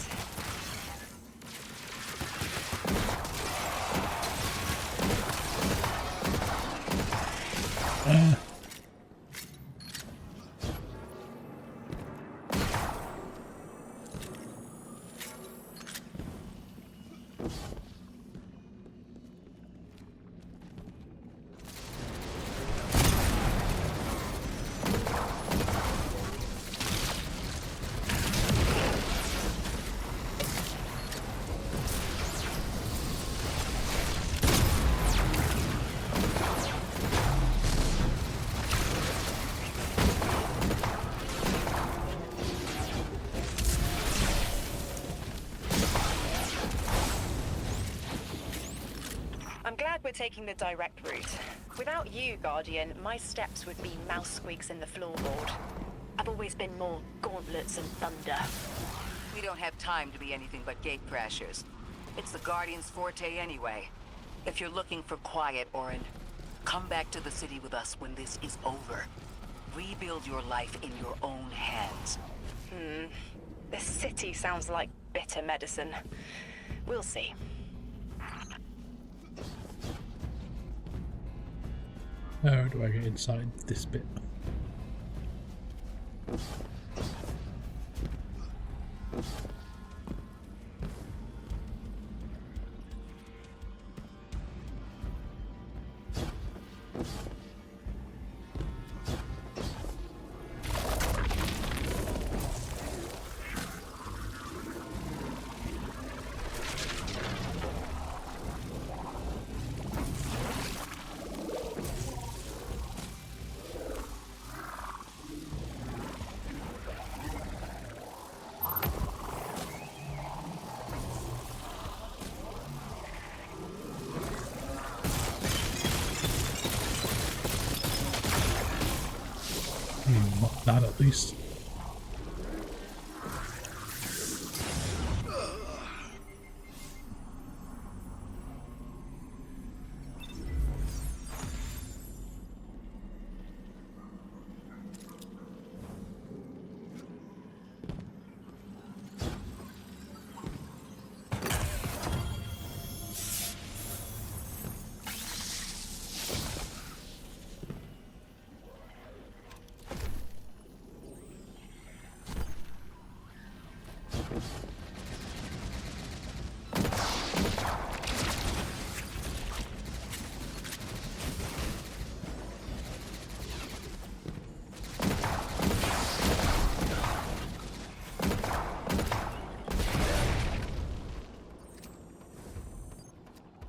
Speaker 7: We're taking the direct route. Without you, Guardian, my steps would be mouse squeaks in the floorboard. I've always been more gauntlets and thunder.
Speaker 6: We don't have time to be anything but gate crashers. It's the Guardian's forte anyway. If you're looking for quiet, Orin, come back to the city with us when this is over. Rebuild your life in your own hands.
Speaker 7: This city sounds like bitter medicine. We'll see.
Speaker 3: How do I get inside this bit? Not that at least.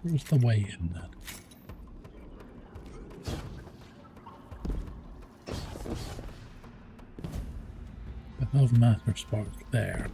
Speaker 3: Where's the way in then? The Health Master Spark there.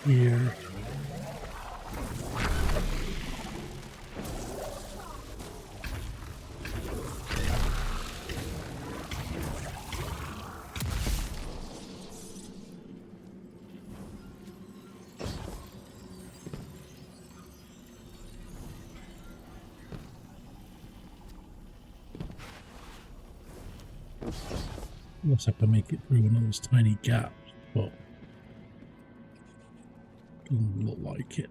Speaker 3: Here. Looks like I make it through one of those tiny gaps, but doesn't look like it.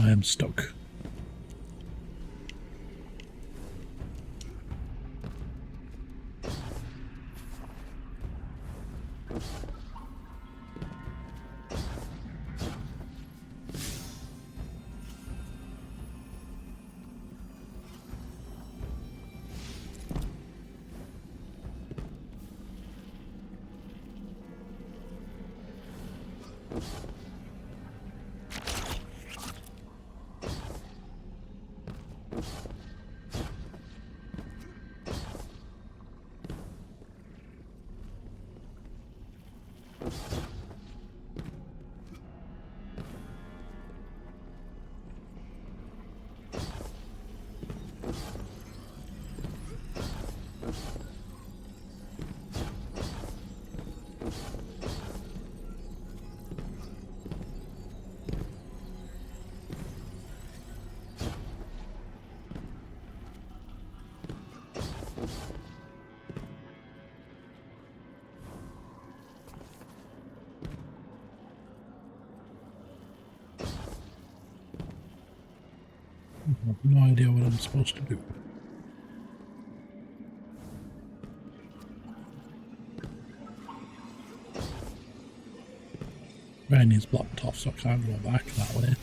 Speaker 3: I am stuck. I have no idea what I'm supposed to do. Rain is blocked off, so I can't go back that way.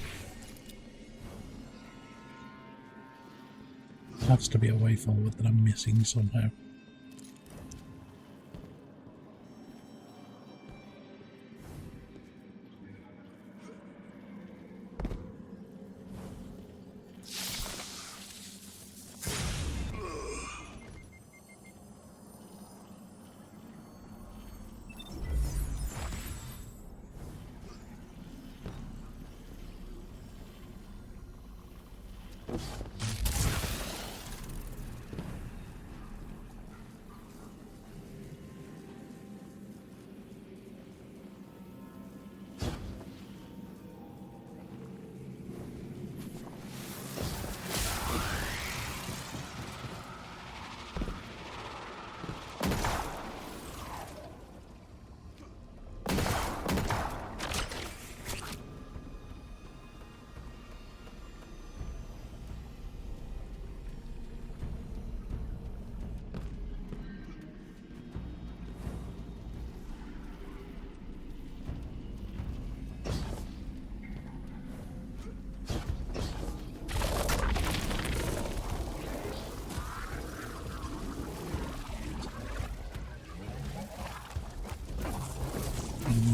Speaker 3: There has to be a way forward that I'm missing somehow.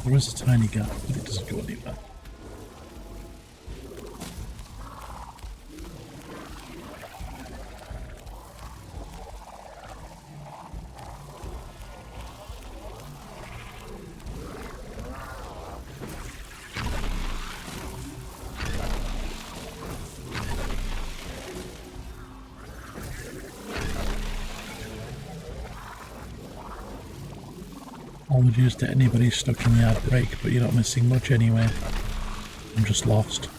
Speaker 3: There is a tiny gap, but it doesn't go anywhere. Apologies to anybody stuck in the outbreak, but you're not missing much anyway. I'm just lost.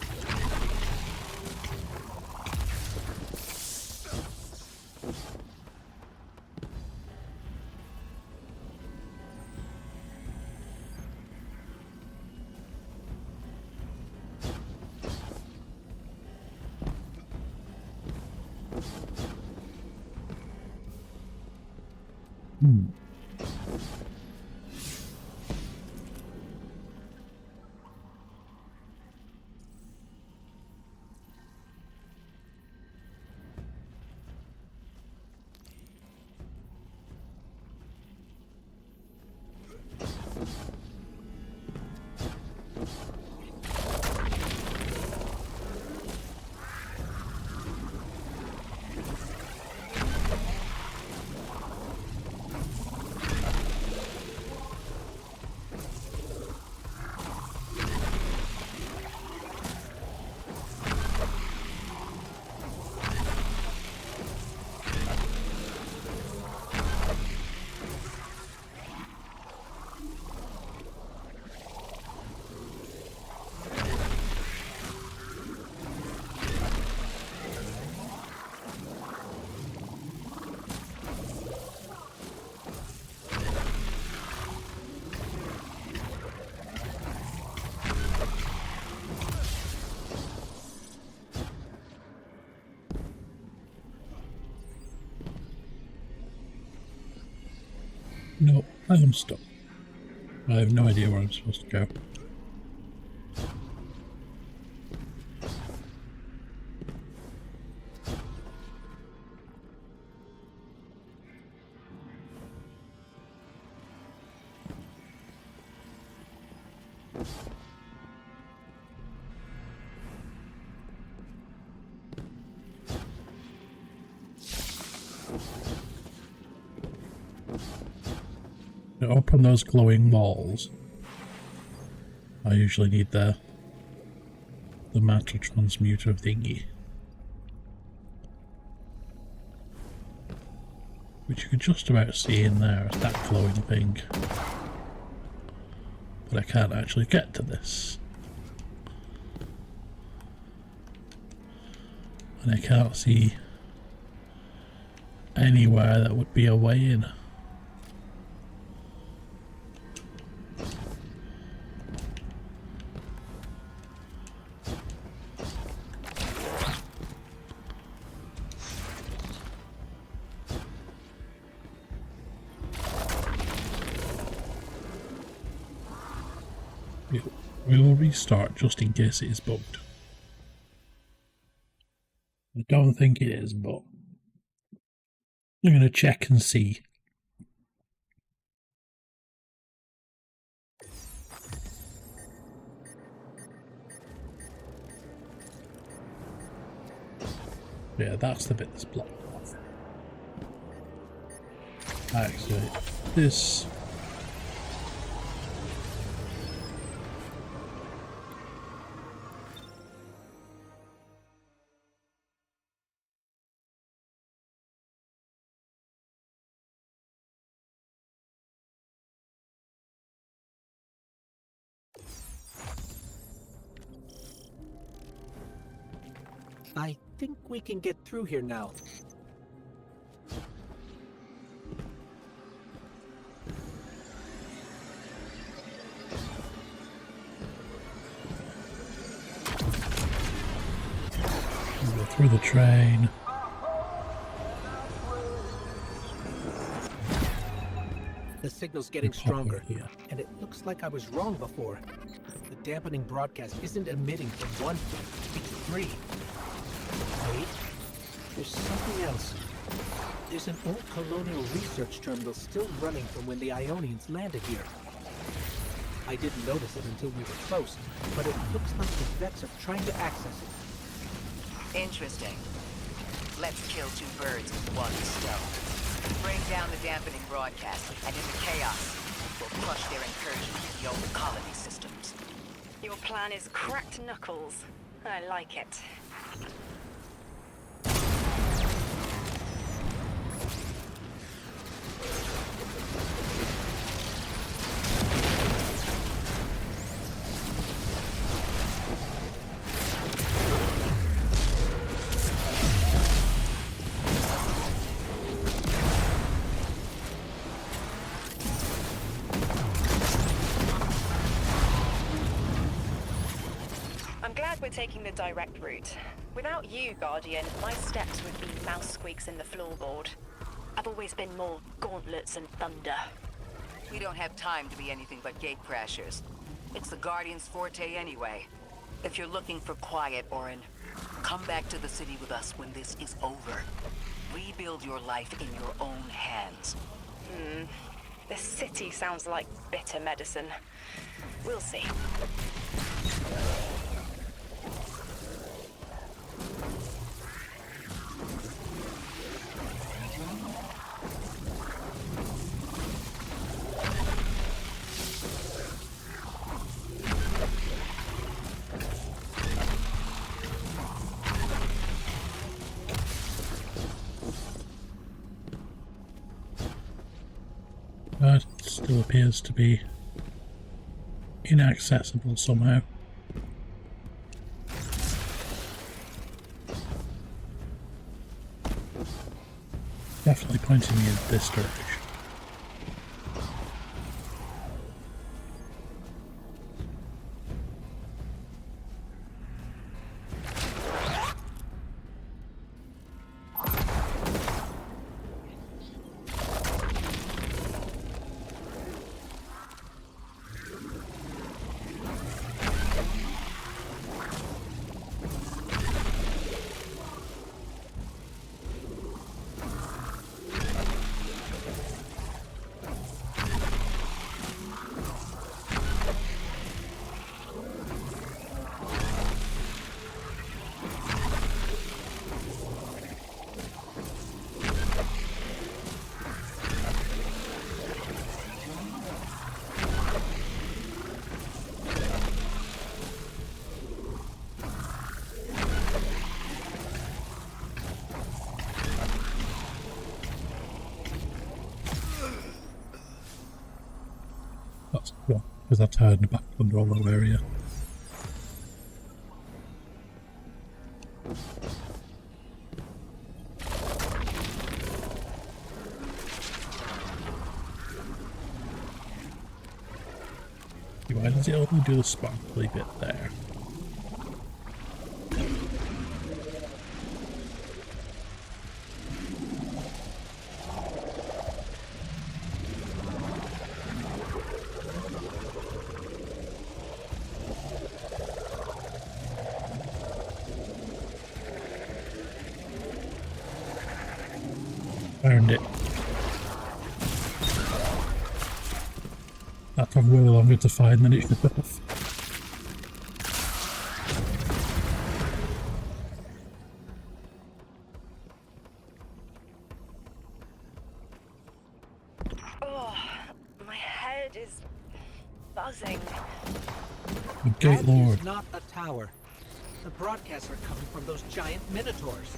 Speaker 3: No, I am stuck. I have no idea where I'm supposed to go. To open those glowing walls, I usually need the matter transmuter thingy, which you can just about see in there as that glowing thing, but I can't actually get to this, and I can't see anywhere that would be a way in. We will restart just in case it is bugged. I don't think it is, but I'm going to check and see. Yeah, that's the bit that's blocked off. Actually, this...
Speaker 5: I think we can get through here now.
Speaker 3: Go through the train.
Speaker 5: The signal's getting stronger, and it looks like I was wrong before. The dampening broadcast isn't emitting from one thing, it's three. Wait, there's something else. There's an old colonial research terminal still running from when the Ionians landed here. I didn't notice it until we were close, but it looks like the Vex are trying to access it.
Speaker 6: Interesting. Let's kill two birds with one stone. Bring down the dampening broadcast, and in the chaos, we'll crush their incursion into the old colony systems.
Speaker 7: Your plan is cracked knuckles. I like it. We're taking the direct route. Without you, Guardian, my steps would be mouse squeaks in the floorboard. I've always been more gauntlets and thunder.
Speaker 6: We don't have time to be anything but gate crashers. It's the Guardian's forte anyway. If you're looking for quiet, Orin, come back to the city with us when this is over. Rebuild your life in your own hands.
Speaker 7: The city sounds like bitter medicine. We'll see.
Speaker 3: That still appears to be inaccessible somehow. Definitely pointing me in this direction. That's cool, because that's hard in the back control area. Why does it only do the sparkly bit there? Found it. That took way longer to find than it should have.
Speaker 7: Oh, my head is buzzing.
Speaker 3: The Gate
Speaker 5: That
Speaker 3: Lord.
Speaker 5: is not a tower. The broadcasts are coming from those giant minotaurs.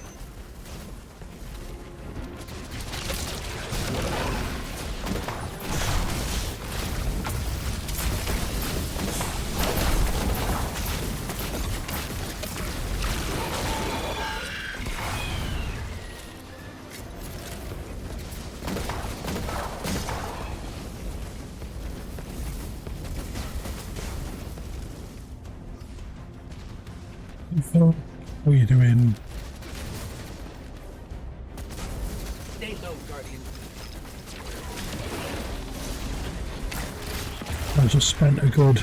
Speaker 3: How are you doing?
Speaker 5: Stay low, Guardian.
Speaker 3: I just spent a good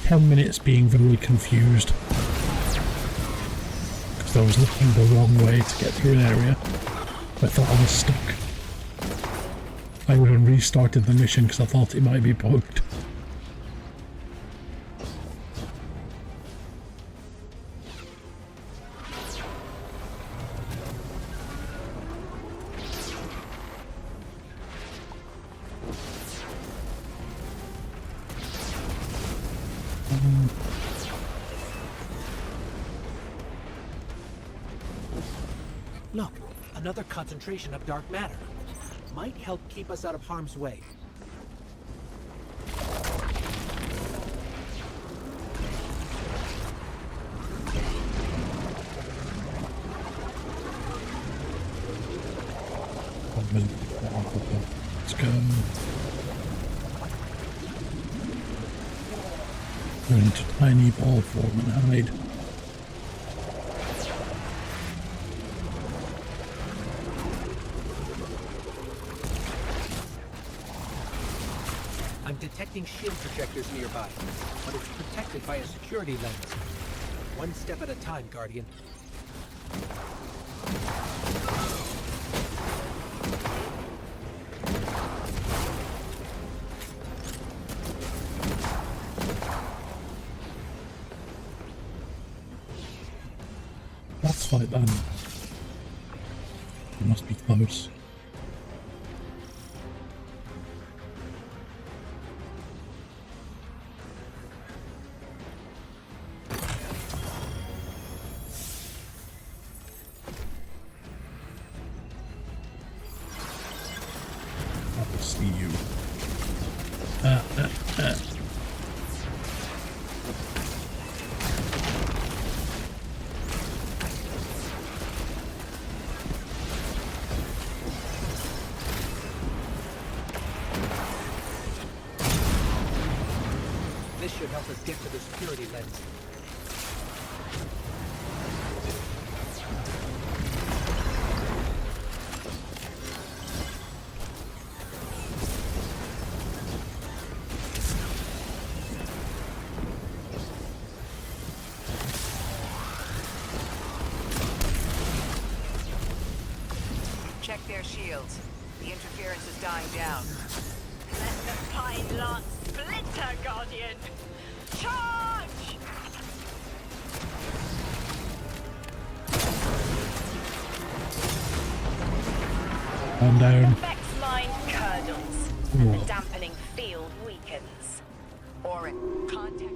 Speaker 3: 10 minutes being very confused because I was looking the wrong way to get through an area. I thought I was stuck. I would have restarted the mission because I thought it might be bugged.
Speaker 5: Look, another concentration of dark matter. Might help keep us out of harm's way.
Speaker 3: Let's go. Go into tiny ball form and hide.
Speaker 5: I'm detecting shield projectors nearby, but it's protected by a security lens. One step at a time, Guardian.
Speaker 3: Let's fight then. It must be close. I'll see you.
Speaker 5: This should help us get to the security lens.
Speaker 6: Check their shields. The interference is dying down.
Speaker 7: Let the pine lance splinter, Guardian! Charge!
Speaker 3: Calm down.
Speaker 7: Vex line curdles.
Speaker 3: Ooh.
Speaker 7: The dampening field weakens.
Speaker 6: Orin, contact.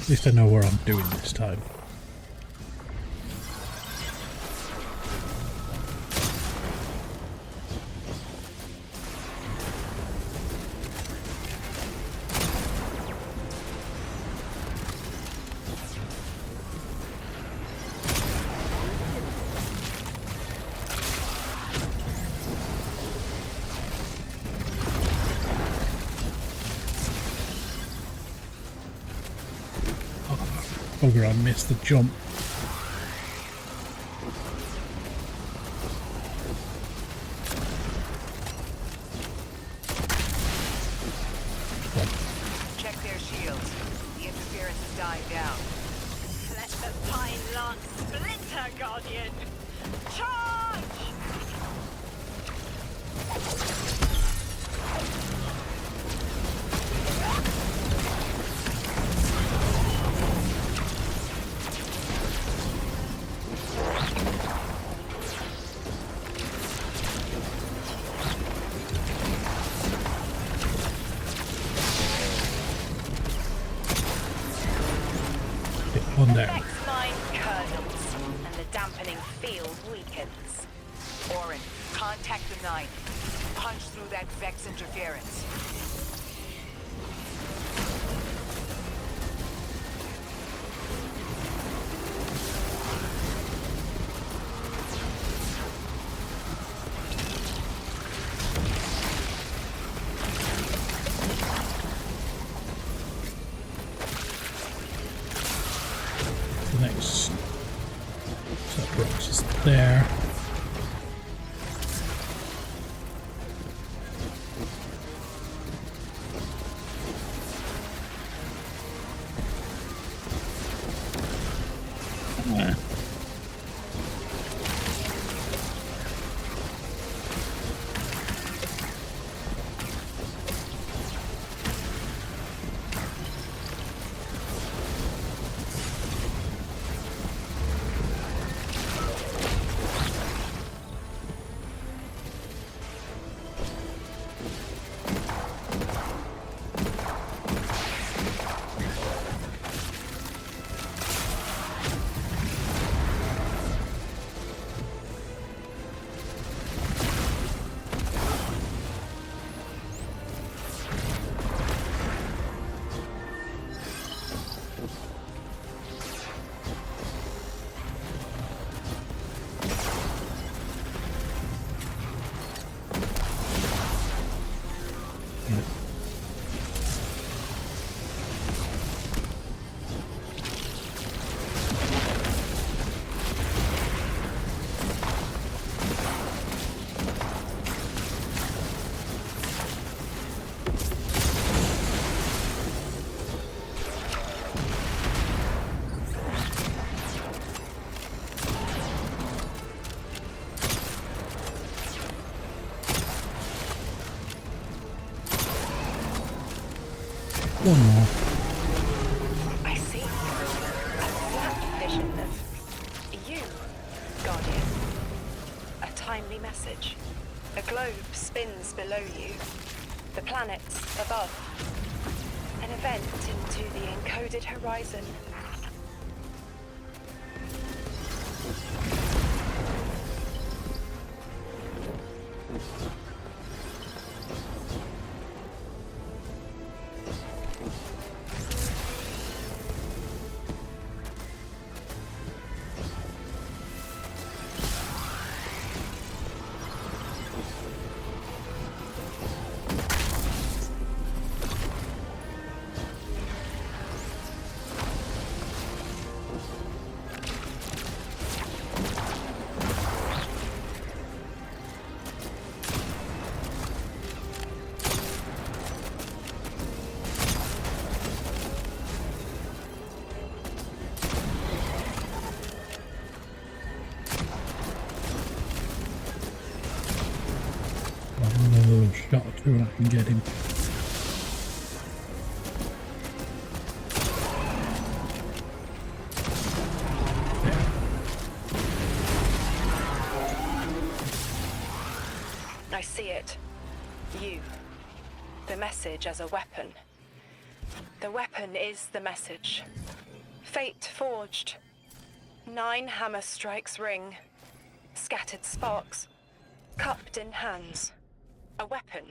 Speaker 3: At least I know where I'm doing this time. bugger, I missed the jump.
Speaker 6: Check their shields. The interference is dying down.
Speaker 7: Let the pine lance splinter, Guardian! Charge!
Speaker 3: One there.
Speaker 7: Vex mind curdles, and the dampening field weakens.
Speaker 6: Orin, contact the 9. Punch through that Vex interference.
Speaker 3: The next set of rocks is there. One more.
Speaker 7: I see. A flat vision of you, Guardian. A timely message. A globe spins below you. The planets above. An event into the encoded horizon.
Speaker 3: Another shot or two and I can get him.
Speaker 7: I see it. You. The message as a weapon. The weapon is the message. Fate forged. 9 hammer strikes ring. Scattered sparks. Cupped in hands. A weapon.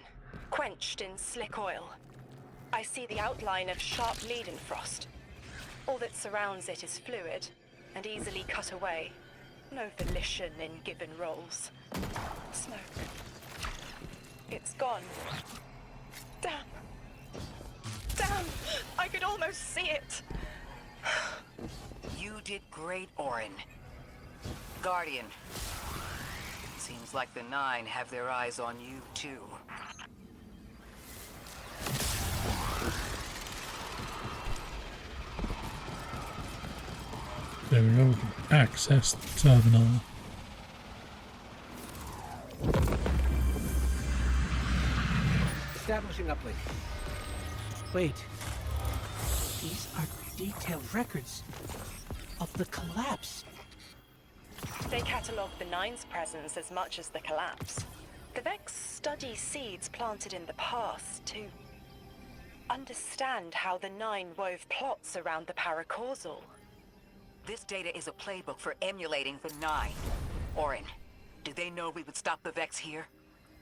Speaker 7: Quenched in slick oil. I see the outline of sharp leaden frost. All that surrounds it is fluid and easily cut away. No volition in given roles. Smoke. It's gone. Damn. Damn! I could almost see it.
Speaker 6: did great, Orin. Guardian. Seems like the Nine have their eyes on you, too.
Speaker 3: There we go. Access the terminal.
Speaker 5: Establishing uplink. Wait. These are detailed records of the collapse.
Speaker 7: They catalogue the Nine's presence as much as the collapse. The Vex study seeds planted in the past to understand how the Nine wove plots around the paracausal.
Speaker 6: This data is a playbook for emulating the Nine. Orin, did they know we would stop the Vex here?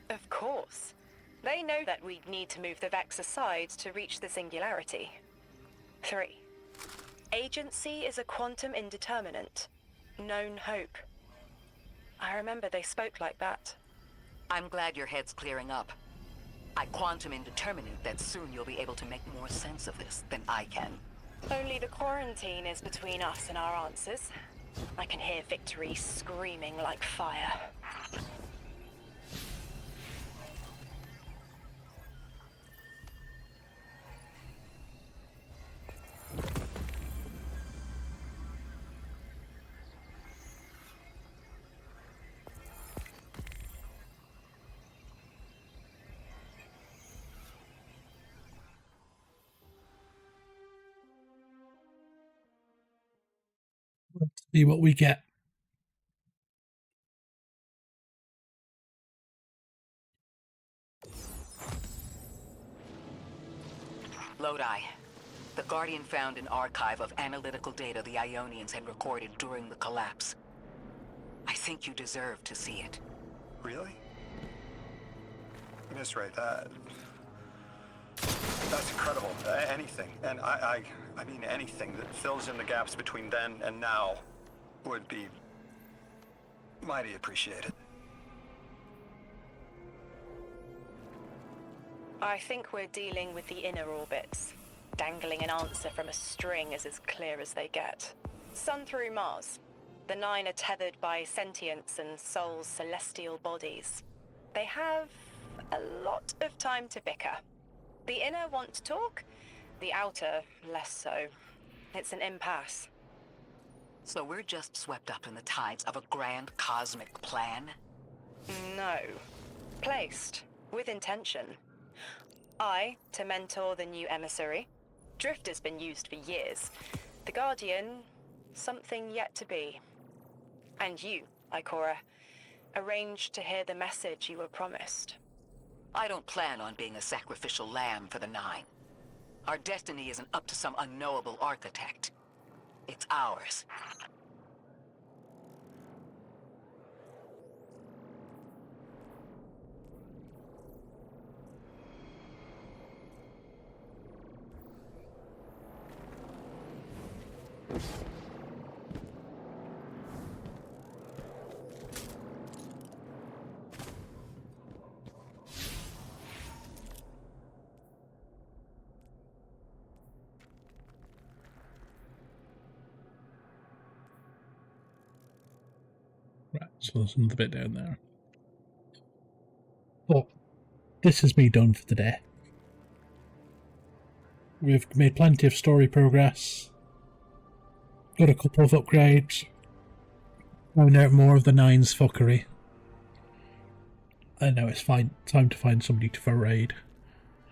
Speaker 7: Of course. They know that we'd need to move the Vex aside to reach the singularity. 3. Agency is a quantum indeterminate. Known hope. I remember they spoke like that.
Speaker 6: I'm glad your head's clearing up. I quantum indeterminate that soon you'll be able to make more sense of this than I can.
Speaker 7: Only the quarantine is between us and our answers. I can hear victory screaming like fire.
Speaker 3: Let's see what we get.
Speaker 6: Lodi. The Guardian found an archive of analytical data the Ionians had recorded during the collapse. I think you deserve to see it.
Speaker 9: Really? Miss Ray, that's incredible. Anything, and I mean anything that fills in the gaps between then and now would be mighty appreciated.
Speaker 7: I think we're dealing with the inner orbits. Dangling an answer from a string is as clear as they get. Sun through Mars. The Nine are tethered by sentience and Sol's celestial bodies. They have a lot of time to bicker. The inner want to talk, the outer less so. It's an impasse.
Speaker 6: So we're just swept up in the tides of a grand cosmic plan?
Speaker 7: No. Placed. With intention. I, to mentor the new emissary. Drifter's been used for years. The Guardian, something yet to be. And you, Ikora, arranged to hear the message you were promised.
Speaker 6: I don't plan on being a sacrificial lamb for the Nine. Our destiny isn't up to some unknowable architect. It's ours.
Speaker 3: Right, so there's another bit down there. Well, this is me done for the day. We've made plenty of story progress. Got a couple of upgrades. Found out more of the Nine's fuckery. And now it's time to find somebody to raid.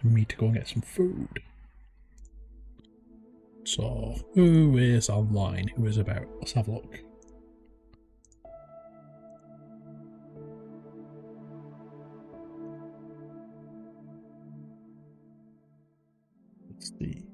Speaker 3: And me to go and get some food. So, who is online? Who is about? Let's have a look. Let's see.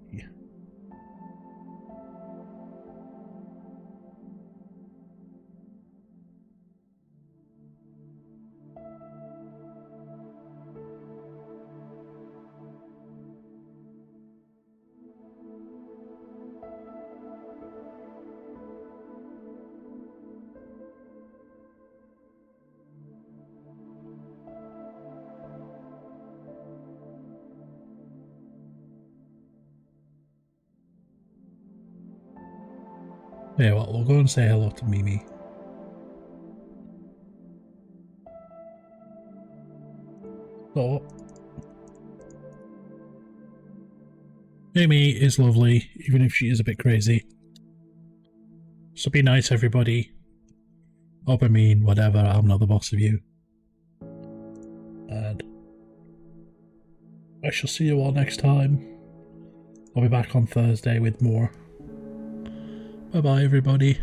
Speaker 3: Yeah, well, we'll go and say hello to Mimi. So, Mimi is lovely, even if she is a bit crazy. So be nice, everybody. Or be mean, whatever, I'm not the boss of you. And I shall see you all next time. I'll be back on Thursday with more. Bye bye, everybody.